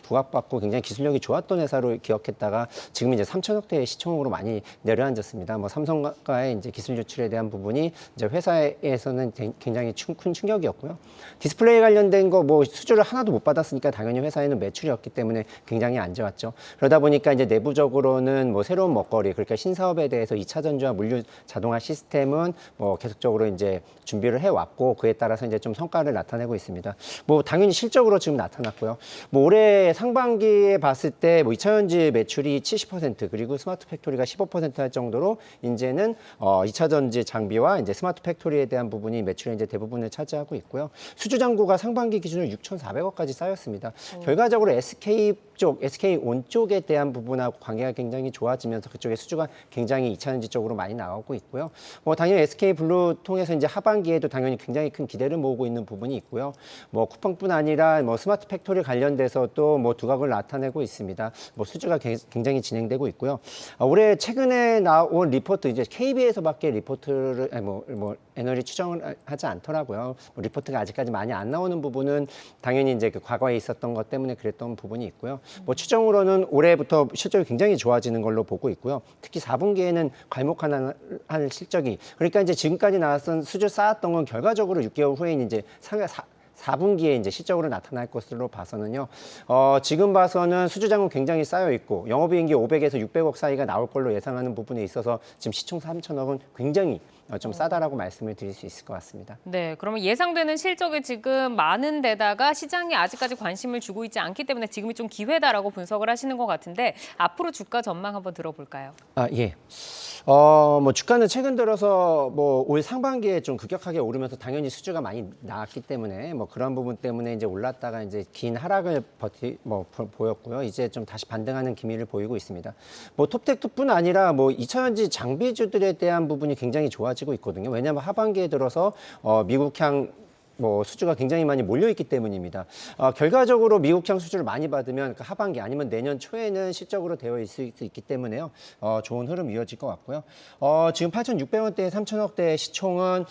부각받고 굉장히 기술력이 좋았던 회사로 기억했다가 지금 이제 3천억대의 시총으로 많이 내려앉았습니다. 뭐 삼성과의 이제 기술 유출에 대한 부분이 이제 회사에서는 굉장히 큰 충격이었고요. 디스플레이 관련된 거 뭐 수주를 하나도 못 받았으니까 당연히 회사에는 매출이 없기 때문에 굉장히 안 좋았죠. 그러다 보니까 이제 내부적으로는 뭐 새로운 먹거리, 그러니까 신사업에 대해서 2차 전지와 물류 자동화 시스템은 뭐 계속적으로 이제 준비를 해왔고 그에 따라서 이제 좀 성과를 나타내고 있습니다. 뭐 당연히 실적으로 지금 나타났고요. 뭐 올해 상반기에 봤을 때 뭐 2차 전지 매출이 70% 그리고 스마트 팩토리가 15%할 정도로 이제는 2차 전지 장비와 이제 스마트 팩토리에 대한 부분이 매출의 이제 대부분을 차지하고 있고요. 수주 잔고가 상반기 기준으로 6,400억까지 쌓였습니다. 결과적으로 SK 온 쪽에 대한 대한 부분하고 관계가 굉장히 좋아지면서 그쪽에 수주가 굉장히 2차전지 쪽으로 많이 나오고 있고요. 뭐 당연히 SK블루 통해서 이제 하반기에도 당연히 굉장히 큰 기대를 모으고 있는 부분이 있고요. 뭐 쿠팡뿐 아니라 뭐 스마트 팩토리 관련돼서도 뭐 두각을 나타내고 있습니다. 뭐 수주가 굉장히 진행되고 있고요. 올해 최근에 나온 리포트 이제 KB에서밖에 리포트를 뭐 애널이 추정을 하지 않더라고요. 뭐 리포트가 아직까지 많이 안 나오는 부분은 당연히 이제 그 과거에 있었던 것 때문에 그랬던 부분이 있고요. 뭐 추정으로는 올해부터 실적이 굉장히 좋아지는 걸로 보고 있고요. 특히 4분기에는 괄목할 실적이 그러니까 이제 지금까지 나왔던 수주 쌓았던 건 결과적으로 6개월 후에 이제 4분기에 이제 실적으로 나타날 것으로 봐서는요. 지금 봐서는 수주장은 굉장히 쌓여 있고 영업이익이 500에서 600억 사이가 나올 걸로 예상하는 부분에 있어서 지금 시총 3천억은 굉장히 좀 싸다라고 말씀을 드릴 수 있을 것 같습니다. 네, 그러면 예상되는 실적이 지금 많은 데다가 시장이 아직까지 관심을 주고 있지 않기 때문에 지금이 좀 기회다라고 분석을 하시는 것 같은데 앞으로 주가 전망 한번 들어볼까요? 예. 뭐 주가는 최근 들어서 뭐 올 상반기에 좀 급격하게 오르면서 당연히 수주가 많이 나왔기 때문에 뭐 그런 부분 때문에 이제 올랐다가 이제 긴 하락을 보였고요. 이제 좀 다시 반등하는 기미를 보이고 있습니다. 뭐 톱텍뿐 아니라 뭐 2차전지 장비주들에 대한 부분이 굉장히 좋아지고 있거든요. 왜냐하면 하반기에 들어서 미국향 뭐 수주가 굉장히 많이 몰려있기 때문입니다. 결과적으로 미국향 수주를 많이 받으면 그 하반기 아니면 내년 초에는 실적으로 되어 있을 수 있기 때문에요. 좋은 흐름 이어질 것 같고요. 지금 8,600원대, 3,000억대 시총은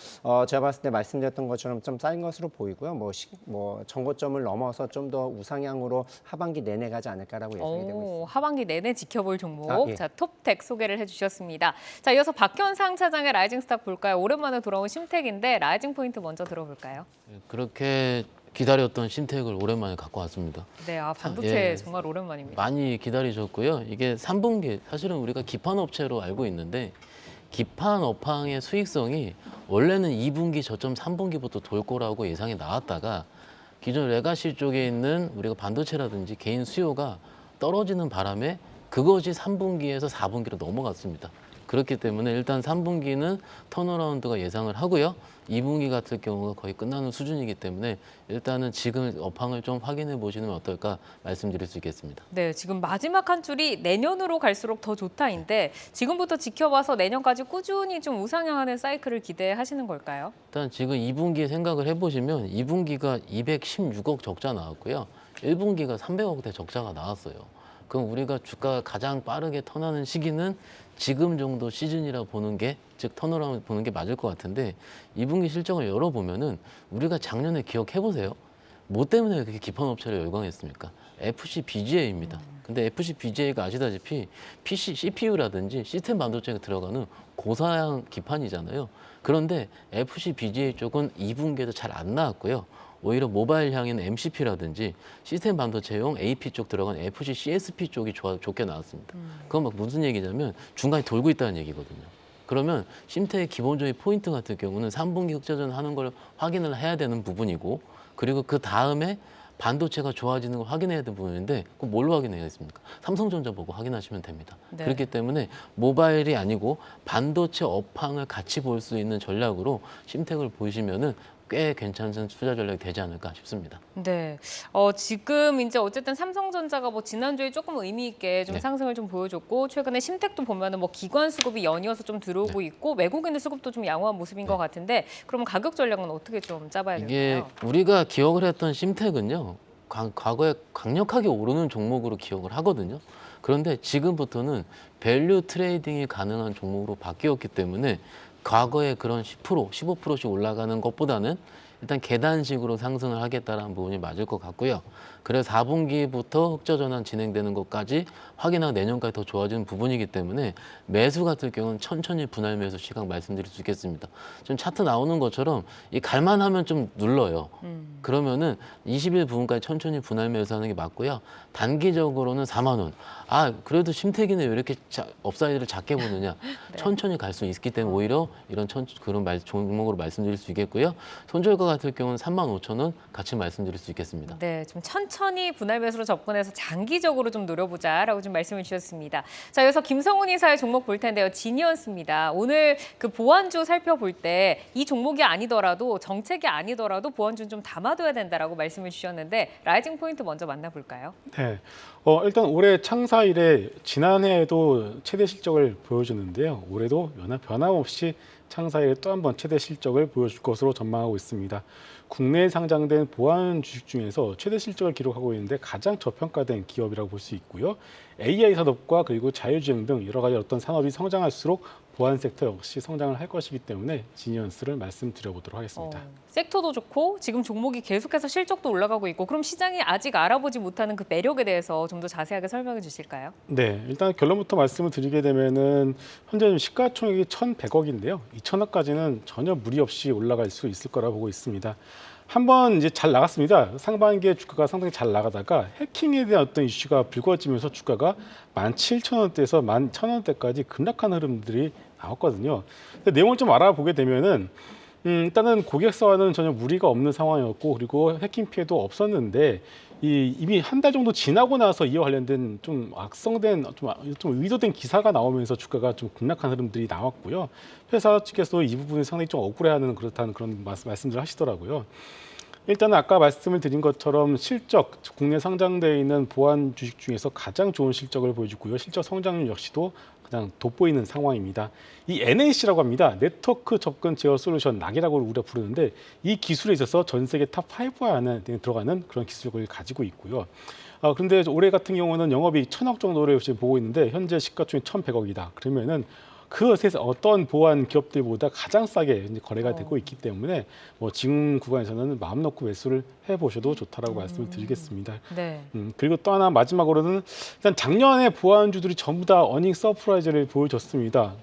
제가 봤을 때 말씀드렸던 것처럼 좀 쌓인 것으로 보이고요. 뭐 정고점을 넘어서 좀 더 우상향으로 하반기 내내 가지 않을까라고 예상이 되고 있습니다. 하반기 내내 지켜볼 종목. 예. 자, 톱텍 소개를 해주셨습니다. 자, 이어서 박현상 차장의 라이징 스탁 볼까요? 오랜만에 돌아온 심텍인데 라이징 포인트 먼저 들어볼까요? 그렇게 기다렸던 신택을 오랜만에 갖고 왔습니다. 네, 반도체 예. 정말 오랜만입니다. 많이 기다리셨고요. 이게 3분기 사실은 우리가 기판 업체로 알고 있는데 기판 업황의 수익성이 원래는 2분기 저점 3분기부터 돌 거라고 예상이 나왔다가 기존 레가시 쪽에 있는 우리가 반도체라든지 개인 수요가 떨어지는 바람에 그것이 3분기에서 4분기로 넘어갔습니다. 그렇기 때문에 일단 3분기는 턴어라운드가 예상을 하고요. 2분기 같은 경우가 거의 끝나는 수준이기 때문에 일단은 지금 업황을 좀 확인해 보시면 어떨까 말씀드릴 수 있겠습니다. 네, 지금 마지막 한 줄이 내년으로 갈수록 더 좋다인데 지금부터 지켜봐서 내년까지 꾸준히 좀 우상향하는 사이클을 기대하시는 걸까요? 일단 지금 2분기 생각을 해보시면 2분기가 216억 적자 나왔고요. 1분기가 300억대 적자가 나왔어요. 그럼 우리가 주가가 가장 빠르게 턴하는 시기는 지금 정도 시즌이라 보는 게, 즉 턴어라운드 보는 게 맞을 것 같은데 2분기 실적을 열어보면은 우리가 작년에 기억해보세요. 뭐 때문에 그렇게 기판 업체를 열광했습니까? FC BGA입니다. 근데 FC BGA가 아시다시피 PC, CPU라든지 시스템 반도체가 들어가는 고사양 기판이잖아요. 그런데 FC BGA 쪽은 2분기에도 잘 안 나왔고요. 오히려 모바일 향인 MCP라든지 시스템 반도체용 AP 쪽 들어간 FC CSP 쪽이 좋게 나왔습니다. 그건 막 무슨 얘기냐면 중간에 돌고 있다는 얘기거든요. 그러면 심태의 기본적인 포인트 같은 경우는 3분기 흑자전 하는 걸 확인을 해야 되는 부분이고 그리고 그 다음에 반도체가 좋아지는 걸 확인해야 되는 부분인데 그럼 뭘로 확인해야겠습니까? 삼성전자 보고 확인하시면 됩니다. 네. 그렇기 때문에 모바일이 아니고 반도체 업황을 같이 볼 수 있는 전략으로 심택을 보시면은 꽤 괜찮은 투자 전략이 되지 않을까 싶습니다. 네, 지금 이제 어쨌든 삼성전자가 뭐 지난주에 조금 의미 있게 좀 네. 상승을 좀 보여줬고 최근에 심텍도 보면은 뭐 기관 수급이 연이어서 좀 들어오고 있고 외국인의 수급도 좀 양호한 모습인 것 같은데 그러면 가격 전략은 어떻게 좀 짜봐야 이게 될까요? 우리가 기억을 했던 심텍은요. 과거에 강력하게 오르는 종목으로 기억을 하거든요. 그런데 지금부터는 밸류 트레이딩이 가능한 종목으로 바뀌었기 때문에 과거에 그런 10%, 15%씩 올라가는 것보다는 일단 계단식으로 상승을 하겠다는 부분이 맞을 것 같고요. 그래서 4분기부터 흑자 전환 진행되는 것까지 확인하고 내년까지 더 좋아지는 부분이기 때문에 매수 같은 경우는 천천히 분할 매수 시각 말씀드릴 수 있겠습니다. 지금 차트 나오는 것처럼 이 갈만하면 좀 눌러요. 그러면은 20일 부분까지 천천히 분할 매수하는 게 맞고요. 단기적으로는 4만 원. 그래도 심택이네 왜 이렇게 업사이드를 작게 보느냐. 천천히 갈 수 있기 때문에 오히려 이런 종목으로 말씀드릴 수 있겠고요. 손절가 같은 경우는 35,000원 같이 말씀드릴 수 있겠습니다. 네, 좀 천천히 분할 매수로 접근해서 장기적으로 좀 노려보자라고 좀 말씀을 주셨습니다. 자, 여기서 김성훈 이사의 종목 볼 텐데요. 지니언스입니다. 오늘 그 보완주 살펴볼 때 이 종목이 아니더라도 정책이 아니더라도 보완주는 좀 담아둬야 된다라고 말씀을 주셨는데 라이징 포인트 먼저 만나볼까요? 네. 일단 올해 창사 이래 지난해에도 최대 실적을 보여줬는데요. 올해도 변함없이 창사 이래 또 한 번 최대 실적을 보여줄 것으로 전망하고 있습니다. 국내에 상장된 보안 주식 중에서 최대 실적을 기록하고 있는데 가장 저평가된 기업이라고 볼 수 있고요. AI 산업과 그리고 자율주행 등 여러 가지 어떤 산업이 성장할수록 보안 섹터 역시 성장을 할 것이기 때문에 지니언스를 말씀드려보도록 하겠습니다. 섹터도 좋고 지금 종목이 계속해서 실적도 올라가고 있고 그럼 시장이 아직 알아보지 못하는 그 매력에 대해서 좀 더 자세하게 설명해 주실까요? 네, 일단 결론부터 말씀을 드리게 되면은 현재 시가총액이 1,100억인데요. 2,000억까지는 전혀 무리 없이 올라갈 수 있을 거라 보고 있습니다. 한번 이제 잘 나갔습니다. 상반기에 주가가 상당히 잘 나가다가 해킹에 대한 어떤 이슈가 불거지면서 주가가 17,000원대에서 11,000원대까지 급락한 흐름들이 나왔거든요. 근데 내용을 좀 알아보게 되면은 일단은 고객사와는 전혀 무리가 없는 상황이었고 그리고 해킹 피해도 없었는데 이미 한 달 정도 지나고 나서 이와 관련된 좀 악성된 좀 의도된 기사가 나오면서 주가가 좀 급락한 흐름들이 나왔고요. 회사 측에서도 이 부분이 상당히 좀 억울해하는 그렇다는 그런 말씀들을 하시더라고요. 일단은 아까 말씀을 드린 것처럼 실적, 국내 상장되어 있는 보안 주식 중에서 가장 좋은 실적을 보여주고요. 실적 성장률 역시도 그냥 돋보이는 상황입니다. 이 NAC라고 합니다. 네트워크 접근 제어 솔루션, 락이라고 우리가 부르는데 이 기술에 있어서 전 세계 탑5 안에 들어가는 그런 기술을 가지고 있고요. 그런데 올해 같은 경우는 영업이 1,000억 정도를 지금 보고 있는데 현재 시가총액 1,100억이다. 그러면은 그 어떤 보안 기업들보다 가장 싸게 이제 거래가 되고 있기 때문에 지금 구간에서는 마음 놓고 매수를 해보셔도 좋다라고 말씀을 드리겠습니다. 네. 그리고 또 하나 마지막으로는 일단 작년에 보안주들이 전부 다 어닝 서프라이즈를 보여줬습니다.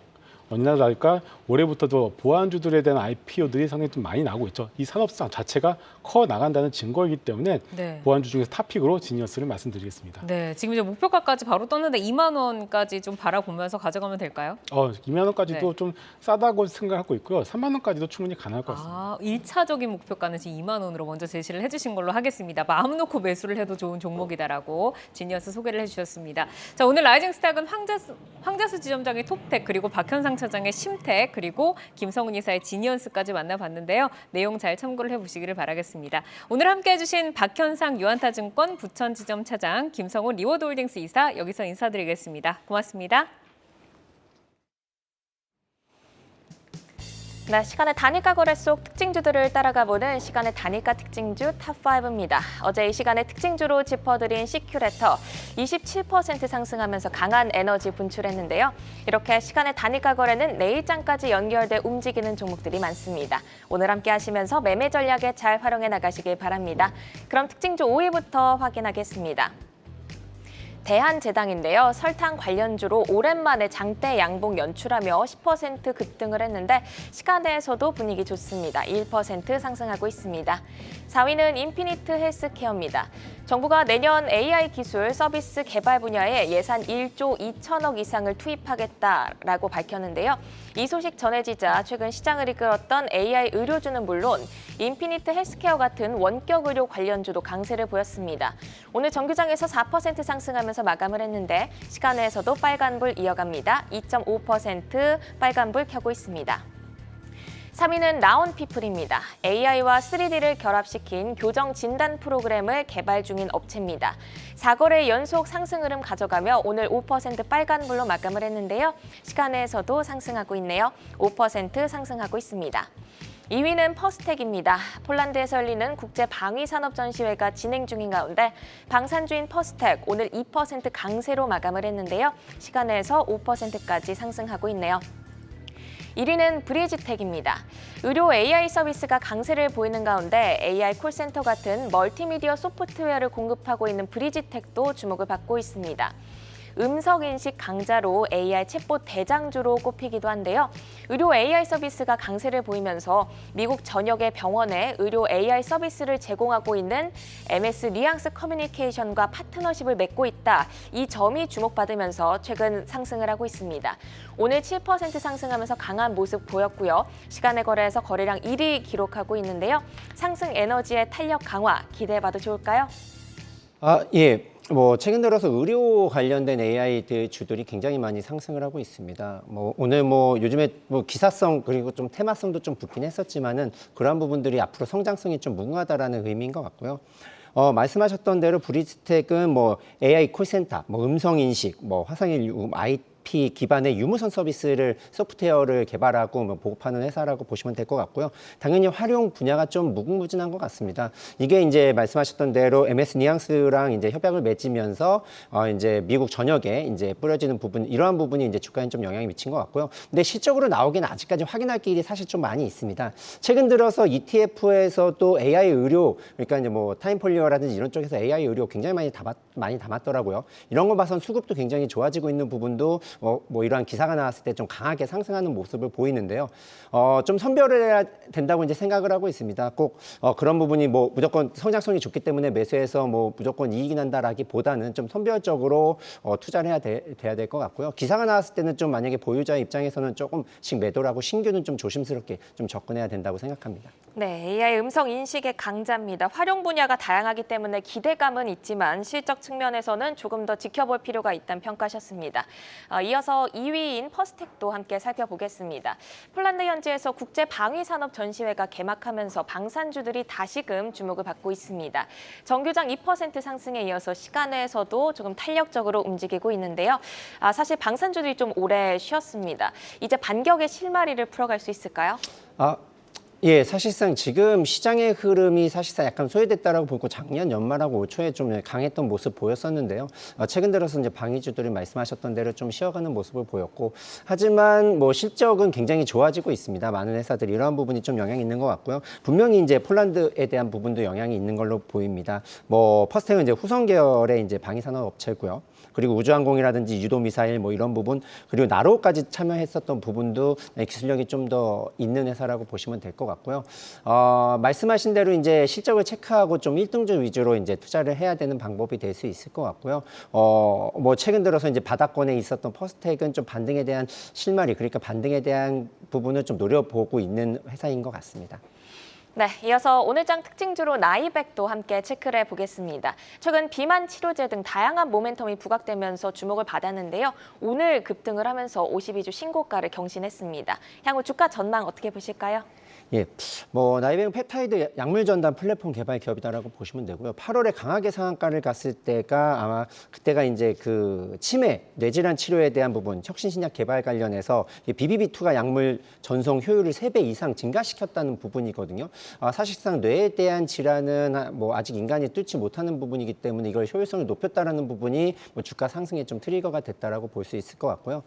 어디나 다를까 올해부터도 보안주들에 대한 IPO들이 상당히 좀 많이 나오고 있죠. 이 산업상 자체가 커 나간다는 증거이기 때문에 네. 보안주 중에서 탑픽으로 지니어스를 말씀드리겠습니다. 네, 지금 이제 목표가까지 바로 떴는데 2만 원까지 좀 바라보면서 가져가면 될까요? 2만 원까지도 네. 좀 싸다고 생각하고 있고요. 3만 원까지도 충분히 가능할 것 같습니다. 1차적인 목표가는 지금 2만 원으로 먼저 제시를 해주신 걸로 하겠습니다. 마음 놓고 매수를 해도 좋은 종목이다라고 지니어스 소개를 해주셨습니다. 자, 오늘 라이징 스탁은 황자수 지점장의 톱텍 그리고 박현상 차장의 심텍 그리고 김성훈 이사의 지니언스까지 만나봤는데요. 내용 잘 참고를 해보시기를 바라겠습니다. 오늘 함께해 주신 박현상 유한타증권 부천지점 차장, 김성훈 리워드홀딩스 이사 여기서 인사드리겠습니다. 고맙습니다. 네, 시간의 단일가 거래 속 특징주들을 따라가보는 시간의 단일가 특징주 탑5입니다. 어제 이 시간의 특징주로 짚어드린 시큐레터 27% 상승하면서 강한 에너지 분출했는데요. 이렇게 시간의 단일가 거래는 내일장까지 연결돼 움직이는 종목들이 많습니다. 오늘 함께 하시면서 매매 전략에 잘 활용해 나가시길 바랍니다. 그럼 특징주 5위부터 확인하겠습니다. 대한제당인데요. 설탕 관련주로 오랜만에 장대 양봉 연출하며 10% 급등을 했는데 시간에서도 분위기 좋습니다. 1% 상승하고 있습니다. 4위는 인피니트 헬스케어입니다. 정부가 내년 AI 기술 서비스 개발 분야에 예산 1조 2천억 이상을 투입하겠다라고 밝혔는데요. 이 소식 전해지자 최근 시장을 이끌었던 AI 의료주는 물론 인피니트 헬스케어 같은 원격 의료 관련주도 강세를 보였습니다. 오늘 정규장에서 4% 상승하면서 마감을 했는데 시간에서도 빨간불 이어갑니다. 2.5% 빨간불 켜고 있습니다. 3위는 라온피플입니다. AI와 3D를 결합시킨 교정 진단 프로그램을 개발 중인 업체입니다. 4거래 연속 상승 흐름 가져가며 오늘 5% 빨간불로 마감을 했는데요. 시간에서도 상승하고 있네요. 5% 상승하고 있습니다. 2위는 퍼스텍입니다. 폴란드에서 열리는 국제방위산업전시회가 진행 중인 가운데 방산주인 퍼스텍 오늘 2% 강세로 마감을 했는데요. 시간에서 5%까지 상승하고 있네요. 1위는 브리지텍입니다. 의료 AI 서비스가 강세를 보이는 가운데 AI 콜센터 같은 멀티미디어 소프트웨어를 공급하고 있는 브리지텍도 주목을 받고 있습니다. 음성인식 강자로 AI 챗봇 대장주로 꼽히기도 한데요. 의료 AI 서비스가 강세를 보이면서 미국 전역의 병원에 의료 AI 서비스를 제공하고 있는 MS 리앙스 커뮤니케이션과 파트너십을 맺고 있다. 이 점이 주목받으면서 최근 상승을 하고 있습니다. 오늘 7% 상승하면서 강한 모습 보였고요. 시간의 거래에서 거래량 1위 기록하고 있는데요. 상승 에너지의 탄력 강화 기대해봐도 좋을까요? 예. 뭐 최근 들어서 의료 관련된 AI 주들이 굉장히 많이 상승을 하고 있습니다. 뭐 오늘 뭐 요즘에 뭐 기사성 그리고 좀 테마성도 좀 붙긴 했었지만은 그러한 부분들이 앞으로 성장성이 좀 무궁하다라는 의미인 것 같고요. 말씀하셨던 대로 브리즈텍은 뭐 AI 콜센터, 뭐 음성 인식, 뭐 화상일 IP 기반의 유무선 서비스를 소프트웨어를 개발하고 뭐 보급하는 회사라고 보시면 될 것 같고요. 당연히 활용 분야가 좀 무궁무진한 것 같습니다. 이게 이제 말씀하셨던 대로 MS 니앙스랑 이제 협약을 맺으면서 이제 미국 전역에 이제 뿌려지는 부분, 이러한 부분이 이제 주가에 좀 영향이 미친 것 같고요. 근데 실적으로 나오기는 아직까지 확인할 길이 사실 좀 많이 있습니다. 최근 들어서 ETF에서도 AI 의료, 그러니까 이제 뭐 타임폴리오라든지 이런 쪽에서 AI 의료 굉장히 많이 담았더라고요. 이런 거 봐선 수급도 굉장히 좋아지고 있는 부분도 뭐 이러한 기사가 나왔을 때 좀 강하게 상승하는 모습을 보이는데요. 좀 선별을 해야 된다고 이제 생각을 하고 있습니다. 꼭 그런 부분이 뭐 무조건 성장성이 좋기 때문에 매수해서 뭐 무조건 이익이 난다라기보다는 좀 선별적으로 투자를 돼야 될 것 같고요. 기사가 나왔을 때는 좀 만약에 보유자 입장에서는 조금씩 매도를 하고 신규는 좀 조심스럽게 좀 접근해야 된다고 생각합니다. 네, AI 음성 인식의 강자입니다. 활용 분야가 다양하기 때문에 기대감은 있지만 실적 측면에서는 조금 더 지켜볼 필요가 있다는 평가하셨습니다. 이어서 2위인 퍼스텍도 함께 살펴보겠습니다. 폴란드 현지에서 국제 방위 산업 전시회가 개막하면서 방산주들이 다시금 주목을 받고 있습니다. 정규장 2% 상승에 이어서 시간에서도 조금 탄력적으로 움직이고 있는데요. 사실 방산주들이 좀 오래 쉬었습니다. 이제 반격의 실마리를 풀어갈 수 있을까요? 예, 사실상 지금 시장의 흐름이 사실상 약간 소외됐다라고 보고 작년 연말하고 올 초에 좀 강했던 모습 보였었는데요. 최근 들어서 이제 방위주들이 말씀하셨던 대로 좀 쉬어가는 모습을 보였고, 하지만 뭐 실적은 굉장히 좋아지고 있습니다. 많은 회사들이 이러한 부분이 좀 영향이 있는 것 같고요. 분명히 이제 폴란드에 대한 부분도 영향이 있는 걸로 보입니다. 뭐 퍼스텍은 이제 후성 계열의 이제 방위 산업 업체고요. 그리고 우주항공이라든지 유도미사일 뭐 이런 부분, 그리고 나로까지 참여했었던 부분도 기술력이 좀 더 있는 회사라고 보시면 될 것 같고요. 말씀하신 대로 이제 실적을 체크하고 좀 1등주 위주로 이제 투자를 해야 되는 방법이 될 수 있을 것 같고요. 뭐 최근 들어서 이제 바닥권에 있었던 퍼스텍은 좀 반등에 대한 실마리, 그러니까 반등에 대한 부분을 좀 노려보고 있는 회사인 것 같습니다. 네, 이어서 오늘장 특징주로 나이백도 함께 체크를 해보겠습니다. 최근 비만 치료제 등 다양한 모멘텀이 부각되면서 주목을 받았는데요. 오늘 급등을 하면서 52주 신고가를 경신했습니다. 향후 주가 전망 어떻게 보실까요? 예, 뭐 나이백 펩타이드 약물 전담 플랫폼 개발 기업이다라고 보시면 되고요. 8월에 강하게 상한가를 갔을 때가 아마 그때가 이제 그 치매, 뇌질환 치료에 대한 부분, 혁신신약 개발 관련해서 BBB2가 약물 전송 효율을 3배 이상 증가시켰다는 부분이거든요. 사실상 뇌에 대한 질환은 뭐 아직 인간이 뚫지 못하는 부분이기 때문에 이걸 효율성을 높였다라는 부분이 뭐 주가 상승에 좀 트리거가 됐다라고 볼 수 있을 것 같고요.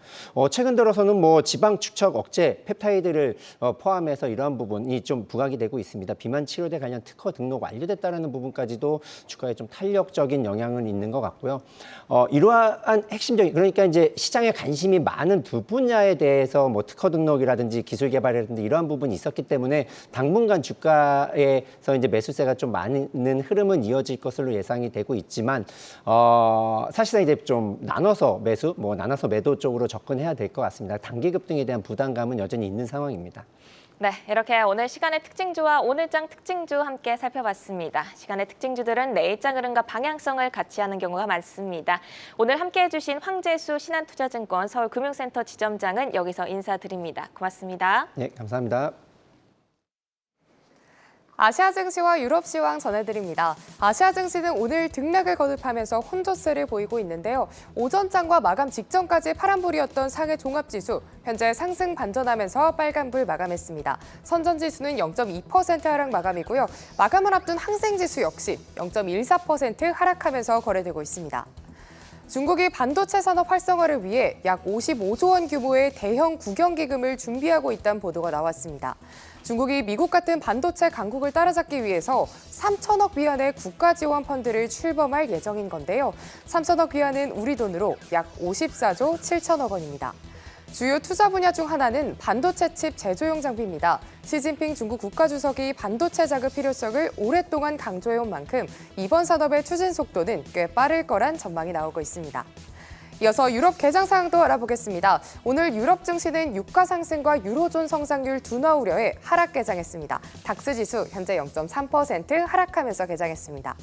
최근 들어서는 뭐 지방 축적 억제 펩타이드를 포함해서 이러한 부분이 좀 부각이 되고 있습니다. 비만 치료제 관련 특허 등록 완료됐다라는 부분까지도 주가에 좀 탄력적인 영향은 있는 것 같고요. 이러한 핵심적인, 그러니까 이제 시장에 관심이 많은 두 분야에 대해서 뭐 특허 등록이라든지 기술 개발이라든지 이러한 부분이 있었기 때문에 당분간 주가에서 이제 매수세가 좀 많은 흐름은 이어질 것으로 예상이 되고 있지만 사실상 이제 좀 나눠서 매수, 뭐 나눠서 매도 쪽으로 접근해야 될 것 같습니다. 단기 급등에 대한 부담감은 여전히 있는 상황입니다. 네, 이렇게 오늘 시간의 특징주와 오늘장 특징주 함께 살펴봤습니다. 시간의 특징주들은 내일장 흐름과 방향성을 같이 하는 경우가 많습니다. 오늘 함께해 주신 황재수 신한투자증권 서울금융센터 지점장은 여기서 인사드립니다. 고맙습니다. 네, 감사합니다. 아시아 증시와 유럽 시황 전해드립니다. 아시아 증시는 오늘 등락을 거듭하면서 혼조세를 보이고 있는데요. 오전장과 마감 직전까지 파란불이었던 상해 종합지수, 현재 상승 반전하면서 빨간불 마감했습니다. 선전지수는 0.2% 하락 마감이고요. 마감을 앞둔 항생지수 역시 0.14% 하락하면서 거래되고 있습니다. 중국이 반도체 산업 활성화를 위해 약 55조 원 규모의 대형 국영기금을 준비하고 있다는 보도가 나왔습니다. 중국이 미국 같은 반도체 강국을 따라잡기 위해서 3천억 위안의 국가 지원 펀드를 출범할 예정인 건데요. 3천억 위안은 우리 돈으로 약 54조 7천억 원입니다. 주요 투자 분야 중 하나는 반도체 칩 제조용 장비입니다. 시진핑 중국 국가주석이 반도체 자급 필요성을 오랫동안 강조해온 만큼 이번 산업의 추진 속도는 꽤 빠를 거란 전망이 나오고 있습니다. 이어서 유럽 개장 사항도 알아보겠습니다. 오늘 유럽 증시는 유가 상승과 유로존 성장률 둔화 우려에 하락 개장했습니다. 닥스 지수 현재 0.3% 하락하면서 개장했습니다.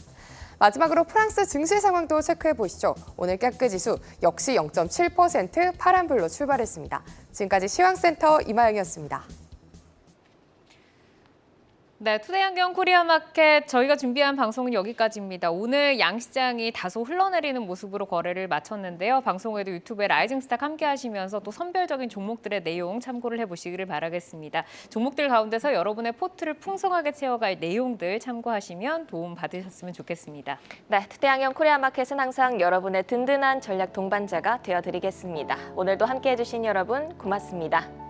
마지막으로 프랑스 증시 상황도 체크해 보시죠. 오늘 깨끗 지수 역시 0.7% 파란불로 출발했습니다. 지금까지 시황센터 이마영이었습니다. 네, 투데이 안경 코리아 마켓 저희가 준비한 방송은 여기까지입니다. 오늘 양시장이 다소 흘러내리는 모습으로 거래를 마쳤는데요. 방송 후에도 유튜브에 라이징스탁 함께 하시면서 또 선별적인 종목들의 내용 참고를 해보시기를 바라겠습니다. 종목들 가운데서 여러분의 포트를 풍성하게 채워갈 내용들 참고하시면 도움 받으셨으면 좋겠습니다. 네, 투데이 안경 코리아 마켓은 항상 여러분의 든든한 전략 동반자가 되어드리겠습니다. 오늘도 함께해 주신 여러분 고맙습니다.